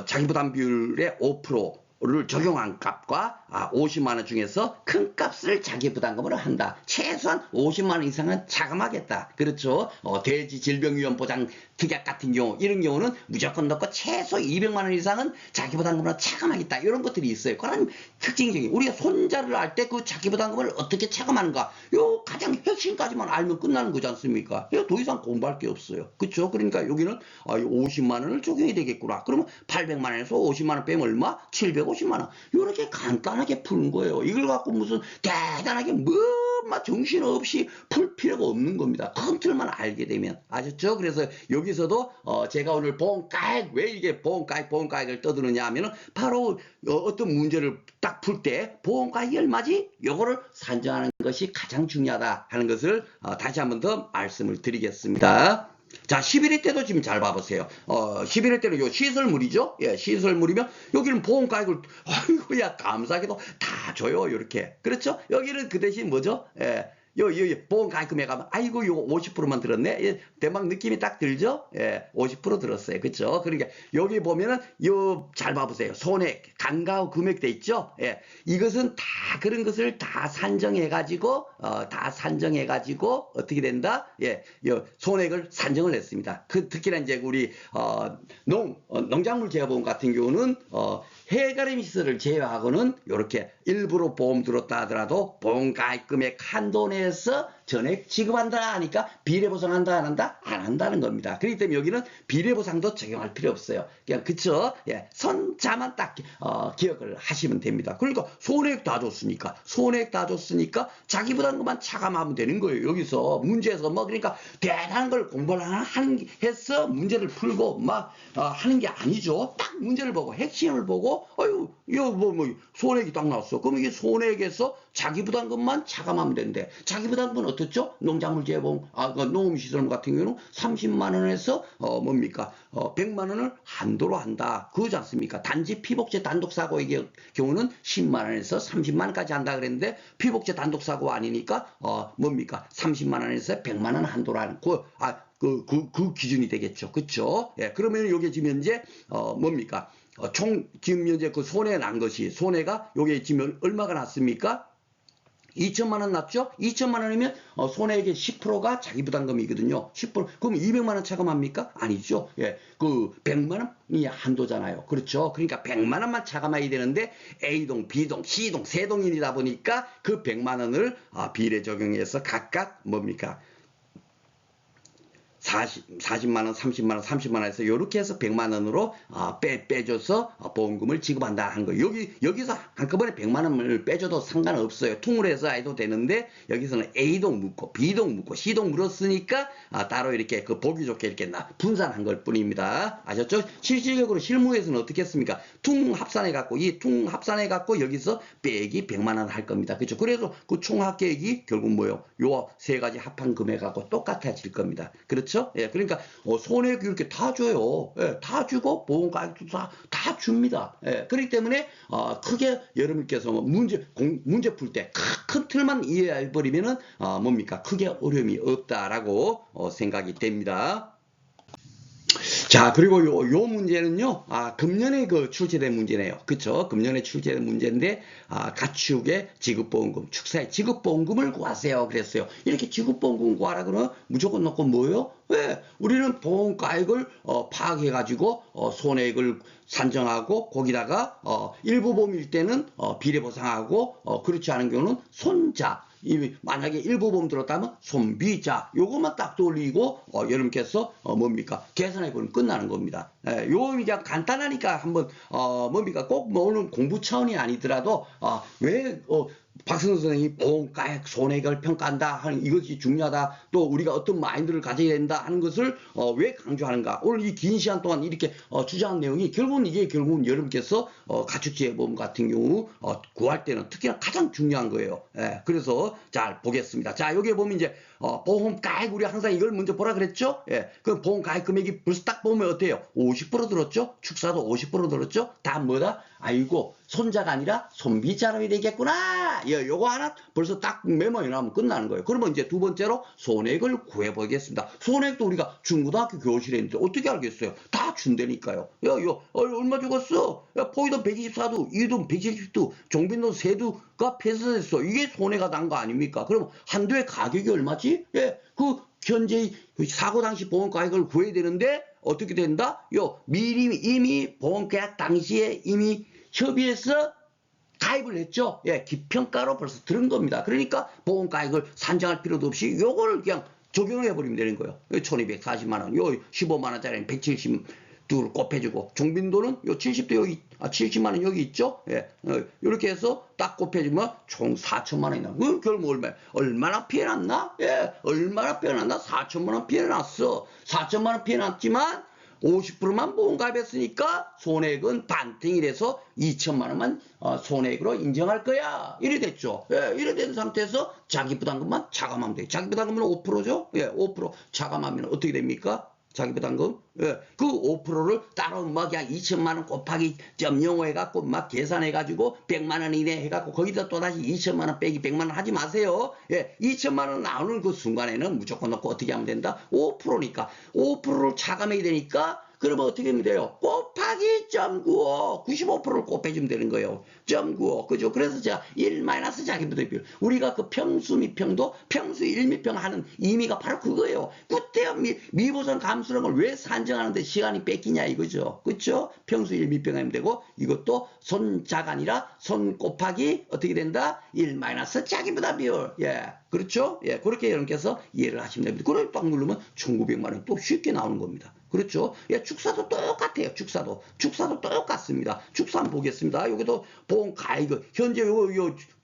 자기부담 비율의 5%를 적용한 값과 50만 원 중에서 큰 값을 자기부담금으로 한다. 최소한 50만 원 이상은 차감하겠다. 그렇죠? 대지 질병위험 보장 특약 같은 경우 이런 경우는 무조건 넣고 최소 200만 원 이상은 자기부담금으로 차감하겠다. 이런 것들이 있어요. 그런 특징적인 우리가 손자를 할 때 그 자기부담금을 어떻게 차감하는가? 요 가장 핵심까지만 알면 끝나는 거지 않습니까? 더 이상 공부할 게 없어요. 그렇죠? 그러니까 여기는 50만 원을 적용이 되겠구나. 그러면 800만 원에서 50만 원 빼면 얼마? 750만 원. 이렇게 간단하게 푸는 거예요. 이걸 갖고 무슨 대단하게 뭐 막 정신없이 풀 필요가 없는 겁니다. 큰 틀만 알게 되면. 아셨죠? 그래서 여기서도 제가 오늘 보험가액, 왜 이게 보험가액을 떠드느냐 하면은 바로 어떤 문제를 딱 풀 때 보험가액이 얼마지? 요거를 산정하는 것이 가장 중요하다 하는 것을 다시 한번 더 말씀을 드리겠습니다. 자, 11회 때도 지금 잘 봐보세요. 11회 때는 요 시설물이죠? 예, 시설물이면 여기는 보험가액을, 아이고야, 감사하게도 다 줘요. 이렇게. 그렇죠? 여기는 그 대신 뭐죠? 예. 보험가액 금액 하면, 아이고, 요거 50%만 들었네? 예, 대박 느낌이 딱 들죠? 예, 50% 들었어요. 그쵸? 그러니까, 여기 보면은, 잘 봐보세요. 손액, 간과 금액 돼 있죠? 예, 이것은 다 그런 것을 다 산정해가지고, 어떻게 된다? 예, 손액을 산정을 했습니다. 특히나 이제 우리, 농작물 재보험 같은 경우는, 해가림 시설을 제외하고는 이렇게 일부러 보험 들었다 하더라도 보험가입 금액 한도 내에서 전액 지급한다 하니까 비례보상한다 안 한다? 안 한다는 겁니다. 그렇기 때문에 여기는 비례보상도 적용할 필요 없어요. 그냥 그쵸? 예, 선자만 딱 기억을 하시면 됩니다. 그러니까 손해액 다 줬으니까 자기 부담금만 차감하면 되는 거예요. 여기서 문제에서 뭐 그러니까 대단한 걸 공부를 해서 문제를 풀고 막 하는 게 아니죠. 딱 문제를 보고 핵심을 보고 아유 이거 뭐 손해액이 딱 나왔어. 그럼 이게 손해액에서 자기 부담금만 차감하면 되는데 자기 부담금은 어떻죠? 농작물 재보험, 그 농업시설물 같은 경우는 30만 원에서 100만 원을 한도로 한다. 그거지 않습니까? 단지 피복제 단독사고의 경우는 10만 원에서 30만 원까지 한다 그랬는데 피복제 단독사고 아니니까 30만 원에서 100만 원 한도로 하는 그 기준이 되겠죠. 그쵸? 예, 그러면 요게 지금 현재 지금 현재 그 손해 난 것이 손해가 요게 지금 얼마가 났습니까? 2천만 원 났죠? 2천만 원이면 손해액의 10%가 자기 부담금이거든요. 10%. 그럼 200만 원 차감합니까? 아니죠. 예. 그 100만 원이 한도잖아요. 그렇죠? 그러니까 100만 원만 차감해야 되는데 A동, B동, C동, 세 동인이다 보니까 그 100만 원을 비례 적용해서 각각 40만 원, 30만 원, 30만 원에서 이렇게 해서 100만 원으로 빼줘서 보험금을 지급한다 하는 거예요. 여기서 한꺼번에 100만 원을 빼줘도 상관없어요. 통으로 해서 해도 되는데 여기서는 A동 묻고 B동 묻고 C동 물었으니까 따로 이렇게 보기 좋게 이렇게 분산한 걸 뿐입니다. 아셨죠? 실질적으로 실무에서는 어떻게 했습니까? 퉁 합산해 갖고 여기서 빼기 100만 원 할 겁니다. 그렇죠? 그래서 그 총 합계액이 결국 뭐예요? 요 세 가지 합한 금액하고 똑같아질 겁니다. 그렇죠? 예, 그러니까 손해액 이렇게 다 줘요. 예, 다 주고 보험가액도 다 줍니다. 예, 그렇기 때문에 크게 여러분께서 문제 풀 때 큰 틀만 이해해 버리면은 크게 어려움이 없다라고 생각이 됩니다. 자, 그리고 요 문제는요, 금년에 출제된 문제네요. 그쵸? 금년에 출제된 문제인데, 가축의 지급보험금, 축사의 지급보험금을 구하세요. 그랬어요. 이렇게 지급보험금 구하라 그러면 무조건 넣고 뭐예요? 왜? 우리는 보험가액을 파악해가지고, 손해액을 산정하고, 거기다가, 일부 보험일 때는, 비례보상하고, 그렇지 않은 경우는 손자, 만약에 일부 보험 들었다면 손비자 요것만 딱 돌리고 여러분께서 계산해 보면 끝나는 겁니다. 예, 요 그냥 간단하니까 한번 꼭 오늘 공부 차원이 아니더라도 왜 박승선 선생님이 보험가액 손해액을 평가한다 하는 이것이 중요하다. 또 우리가 어떤 마인드를 가져야 된다 하는 것을 왜 강조하는가. 오늘 이 긴 시간 동안 이렇게 주장한 내용이 결국은 여러분께서 가축재보험 같은 경우 구할 때는 특히나 가장 중요한 거예요. 예, 그래서 잘 보겠습니다. 자, 여기에 보면 이제 보험가액 우리 항상 이걸 먼저 보라 그랬죠. 예, 그 보험가액 금액이 벌써 딱 보면 어때요? 50% 들었죠. 축사도 50% 들었죠. 다 뭐다? 아이고 손자가 아니라 손비자로 되겠구나. 요거 하나 벌써 딱 메모해 놔면 끝나는 거예요. 그러면 이제 두 번째로 손해액을 구해보겠습니다. 손해액도 우리가 중고등학교 교실에 있는데 어떻게 알겠어요? 다 준다니까요. 얼마 죽었어? 포이돈 124두, 이돈 170두, 종빈돈 3두가 폐쇄됐어. 이게 손해가 난 거 아닙니까? 그럼 한도의 가격이 얼마지? 예, 현재 사고 당시 보험가액을 구해야 되는데 어떻게 된다? 미리 이미 보험계약 당시에 이미 협의해서 가입을 했죠. 예, 기평가로 벌써 들은 겁니다. 그러니까 보험가액을 산정할 필요도 없이 요걸 그냥 적용해 버리면 되는 거예요. 1240만 원, 요 15만 원짜리는 170 둘 곱해주고, 종빈도는 요 70도 여기, 70만 원 여기 있죠? 예, 이렇게 해서 딱 곱해주면 총 4천만 원이 나. 그 결국 얼마나 피해났나? 예, 얼마나 피해났나? 4천만 원 피해났어. 4천만 원 피해났지만 50%만 보험가입했으니까 손해액은 반등이 돼서 2천만 원만 손해액으로 인정할 거야. 이래 됐죠. 예, 이래 된 상태에서 자기 부담금만 차감하면 돼. 자기 부담금은 5%죠? 예, 5% 차감하면 어떻게 됩니까? 자기 부담금. 예, 그 5%를 따로 막 그냥 2천만 원 곱하기 .05 해갖고 막 계산해가지고 100만 원 이내 해갖고 거기다 또 다시 2천만 원 빼기 100만 원 하지 마세요. 예, 2천만 원 나오는 그 순간에는 무조건 넣고 어떻게 하면 된다? 5%니까 5%를 차감해야 되니까 그러면 어떻게 하면 돼요? 곱하기 .95 95%를 곱해주면 되는 거예요. .95 그죠? 그래서 제가 1 마이너스 자기부담비율 우리가 그 평수 미평도 평수 1미평 하는 의미가 바로 그거예요. 구태여 미보선 감수라는 걸 왜 산정하는데 시간이 뺏기냐 이거죠. 그렇죠? 평수 1미평 하면 되고 이것도 손자가 아니라 손 곱하기 어떻게 된다? 1 마이너스 자기부담비율. 예. 그렇죠? 예. 그렇게 여러분께서 이해를 하시면 됩니다. 그걸 딱 누르면 1900만 원이 또 쉽게 나오는 겁니다. 그렇죠? 예, 축사도 똑같아요. 축사도 똑같습니다. 축사 한번 보겠습니다. 여기도 보험 가입 현재 요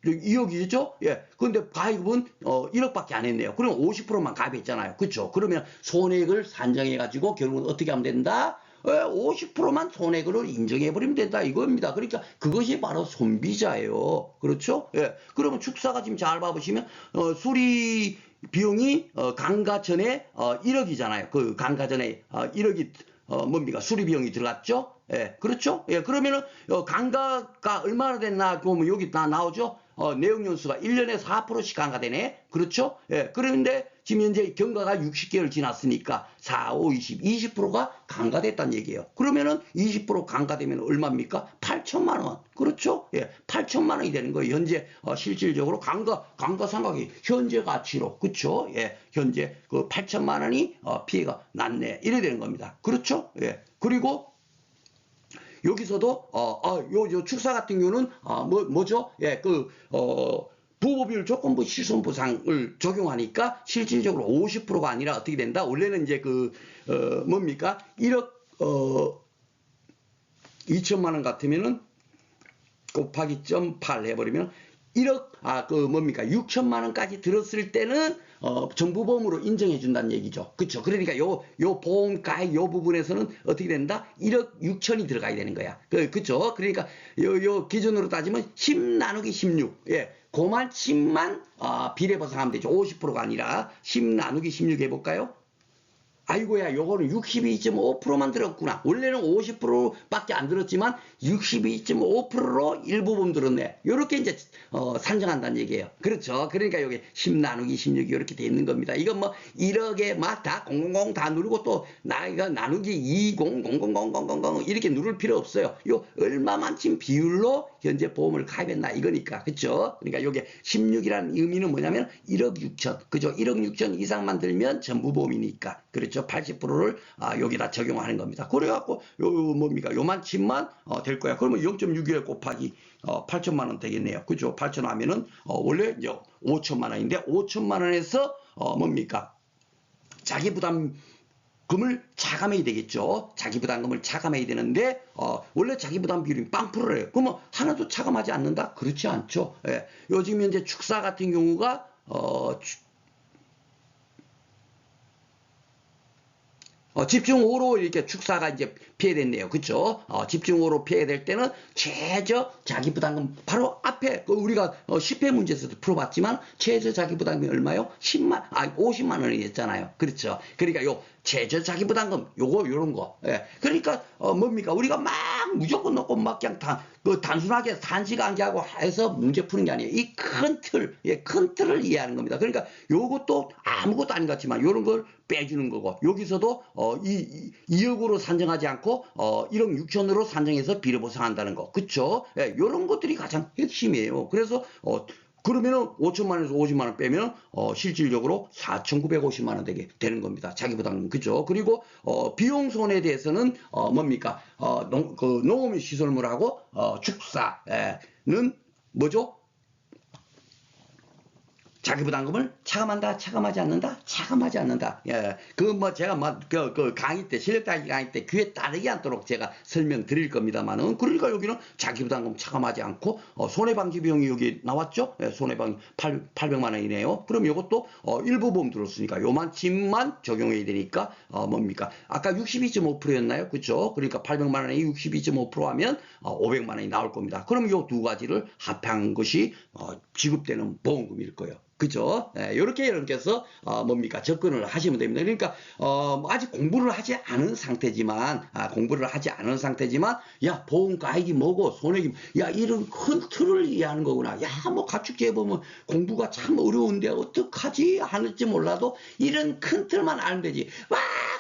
2억이죠? 예. 근데 가입은 1억밖에 안 했네요. 그럼 50%만 가입했잖아요. 그렇죠? 그러면 손해액을 산정해 가지고 결국은 어떻게 하면 된다? 50%만 손해액으로 인정해버리면 된다 이겁니다. 그러니까 그것이 바로 손비자예요. 그렇죠? 예. 그러면 축사가 지금 잘 봐보시면 수리 비용이 강가 전에 1억이잖아요. 그 강가 전에 1억이 뭡니까? 수리 비용이 들어갔죠? 예. 그렇죠? 예. 그러면은 강가가 얼마나 됐나 보면 여기 다 나오죠? 내용 연수가 1년에 4%씩 강가되네. 그렇죠? 예. 그런데 지금 현재 경과가 60개월 지났으니까 4, 5, 20%가 강가됐다는 얘기예요. 그러면은 20% 강가되면 얼마입니까? 8천만 원. 그렇죠? 예. 8천만 원이 되는 거예요. 현재 실질적으로 강가상각이 현재 가치로. 그렇죠? 예. 현재 그 8천만 원이 피해가 났네. 이래 되는 겁니다. 그렇죠? 예. 그리고 여기서도 요 축사 같은 경우는 뭐죠? 예, 부보비율 조건부 실손보상을 적용하니까 실질적으로 50%가 아니라 어떻게 된다? 원래는 이제 뭡니까? 1억 2천만 원 같으면은 곱하기 0.8 해버리면 1억 뭡니까 6천만 원까지 들었을 때는 정부 보험으로 인정해 준다는 얘기죠. 그렇죠? 그러니까 요 보험 가입 요 부분에서는 어떻게 된다? 1억 6천이 들어가야 되는 거야. 그렇죠? 그러니까 요 기준으로 따지면 10 나누기 16. 예. 그만 10만 비례 보상하면 되죠. 50%가 아니라 10 나누기 16 해볼까요? 아이고야, 요거는 62.5%만 들었구나. 원래는 50%밖에 안 들었지만 62.5%로 일부분 들었네. 요렇게 이제 산정한다는 얘기예요. 그렇죠. 그러니까 여기 10 나누기 16이 이렇게 돼 있는 겁니다. 이건 뭐 1억에 막 다 000 다 누르고 또 나이가 나누기 20 0000000 이렇게 누를 필요 없어요. 요 얼마만큼 비율로 현재 보험을 가입했나 이거니까. 그렇죠? 그러니까 요게 16이라는 의미는 뭐냐면 1억 6천. 그죠? 1억 6천 이상만 들면 전부 보험이니까. 그렇죠? 80%를 여기다 적용하는 겁니다. 그래갖고 뭡니까? 요만큼만 될 거야. 그러면 0.61 곱하기 8천만 원 되겠네요. 그죠? 8천 하면은 원래 이제 5천만 원인데 5천만 원에서 뭡니까? 자기 부담금을 차감해야 되겠죠. 자기 부담금을 차감해야 되는데 원래 자기 부담 비율이 0%래요. 그러면 하나도 차감하지 않는다? 그렇지 않죠. 예. 요즘 현재 축사 같은 경우가 집중호우로 이렇게 축사가 이제 피해됐네요. 그쵸? 집중호우로 피해될 때는 최저 자기부담금 바로 앞에 우리가 10회 문제에서도 풀어봤지만 최저 자기부담금이 얼마요? 50만 원이 됐잖아요. 그렇죠? 그러니까 요 최저 자기부담금 요런 거. 예. 그러니까 뭡니까? 우리가 막 무조건 넣고 막 그냥 단순하게 단시간계하고 해서 문제 푸는 게 아니에요. 이 큰 틀, 큰 틀을 이해하는 겁니다. 그러니까 요것도 아무것도 아닌 것 같지만 요런 걸 빼주는 거고 여기서도 2억으로 산정하지 않고 1억 6천으로 산정해서 비례보상한다는 거. 그쵸? 예, 요런 것들이 가장 핵심이에요. 그래서 그러면은 5천만 원에서 50만 원 빼면 실질적으로 4,950만 원 되는 겁니다. 자기 부담금. 그죠? 그리고 비용 손해에 대해서는 뭡니까? 농업 시설물하고 축사는 뭐죠? 자기부담금을 차감하지 않는다? 차감하지 않는다. 예. 제가 그 강의 때, 실력단기 강의 때 귀에 따르지 않도록 제가 설명드릴 겁니다만은, 그러니까 여기는 자기부담금 차감하지 않고, 손해방지 비용이 여기 나왔죠? 예, 손해방지 800만 원이네요. 그럼 이것도, 일부 보험 들었으니까 요만큼만 적용해야 되니까, 뭡니까? 아까 62.5%였나요? 그쵸? 그러니까 800만 원에 62.5% 하면, 500만 원이 나올 겁니다. 그럼 이 두 가지를 합한 것이, 지급되는 보험금일 거예요. 그죠? 이렇게 여러분께서 뭡니까 접근을 하시면 됩니다. 그러니까 아직 공부를 하지 않은 상태지만 야 보험 가액이 뭐고 손해기 야 이런 큰 틀을 이해하는 거구나. 야 뭐 가축제에 보면 공부가 참 어려운데 어떡하지 하는지 몰라도 이런 큰 틀만 알면 되지. 막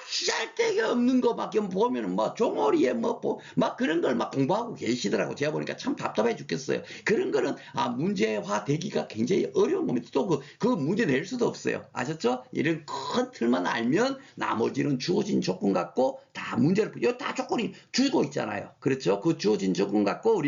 시잘데기 없는 거 막 보면은 뭐 종어리에 막 그런 걸 막 공부하고 계시더라고. 제가 보니까 참 답답해 죽겠어요. 그런 거는 문제화 되기가 굉장히 어려운 겁니다. 또 그 문제 낼 수도 없어요. 아셨죠? 이런 큰 틀만 알면 나머지는 주어진 조건 갖고 다 문제를 다 조건이 주고 있잖아요. 그렇죠? 그 주어진 조건 갖고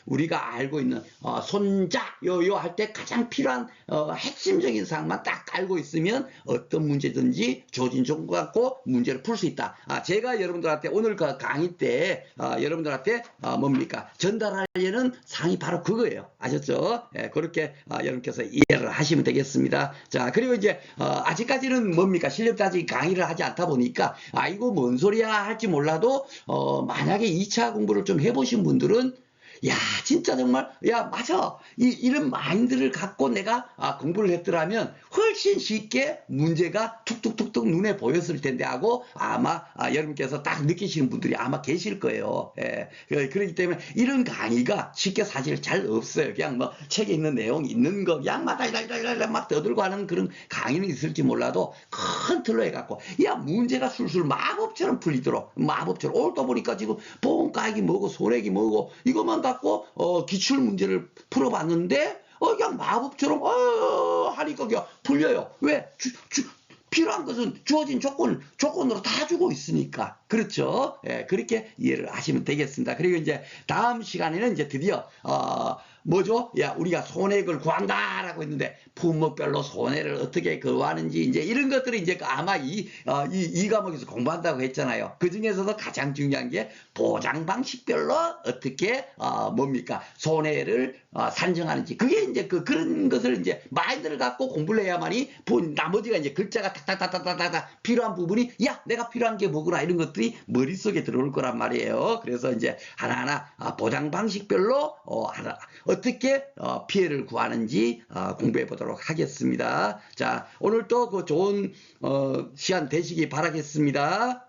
우리가 알고 있는 손자 요 할 때 가장 필요한 핵심적인 사항만 딱 알고 있으면 어떤 문제든지 주어진 조건 갖고 문제를 풀 수 있다. 제가 여러분들한테 오늘 그 강의 때 여러분들한테 뭡니까 전달하려는 사항이 바로 그거예요. 아셨죠? 예, 그렇게 여러분께서 이해를 하시면 되겠습니다. 자, 그리고 이제 아직까지는 뭡니까 실력자지 강의를 하지 않다 보니까 이거 뭔 소리야 할지 몰라도 만약에 2차 공부를 좀 해보신 분들은 야 진짜 정말 야 맞아 이런 마인드를 갖고 내가 공부를 했더라면 훨씬 쉽게 문제가 툭툭툭툭 눈에 보였을 텐데 하고 아마 여러분께서 딱 느끼시는 분들이 아마 계실 거예요. 예. 그렇기 때문에 이런 강의가 쉽게 사실 잘 없어요. 그냥 뭐 책에 있는 내용 있는 거 그냥 막 떠들고 하는 그런 강의는 있을지 몰라도 큰 틀로 해갖고 야 문제가 술술 마법처럼 풀리도록 마법처럼 오늘 또 보니까 지금 보험 가액이 뭐고 손해액이 뭐고 이것만 갖고 기출 문제를 풀어봤는데 그냥 마법처럼 하니까 그냥 풀려요. 왜? 필요한 것은 주어진 조건으로 다 주고 있으니까. 그렇죠? 예, 그렇게 이해를 하시면 되겠습니다. 그리고 이제 다음 시간에는 이제 드디어, 뭐죠? 야, 우리가 손해액을 구한다라고 했는데, 품목별로 손해를 어떻게 구하는지, 이제 이런 것들이 이제 아마 이 과목에서 공부한다고 했잖아요. 그 중에서도 가장 중요한 게 보장 방식별로 어떻게, 뭡니까? 손해를 산정하는지. 그게 이제 그런 것을 이제 마인드를 갖고 공부를 해야만이 나머지가 이제 글자가 탁탁탁탁탁탁 필요한 부분이 야, 내가 필요한 게 뭐구나 이런 것들이 머릿속에 들어올 거란 말이에요. 그래서 이제 하나하나 보장 방식별로 어떻게 피해를 구하는지 공부해 보도록 하겠습니다. 자, 오늘 또 그 좋은 시간 되시기 바라겠습니다.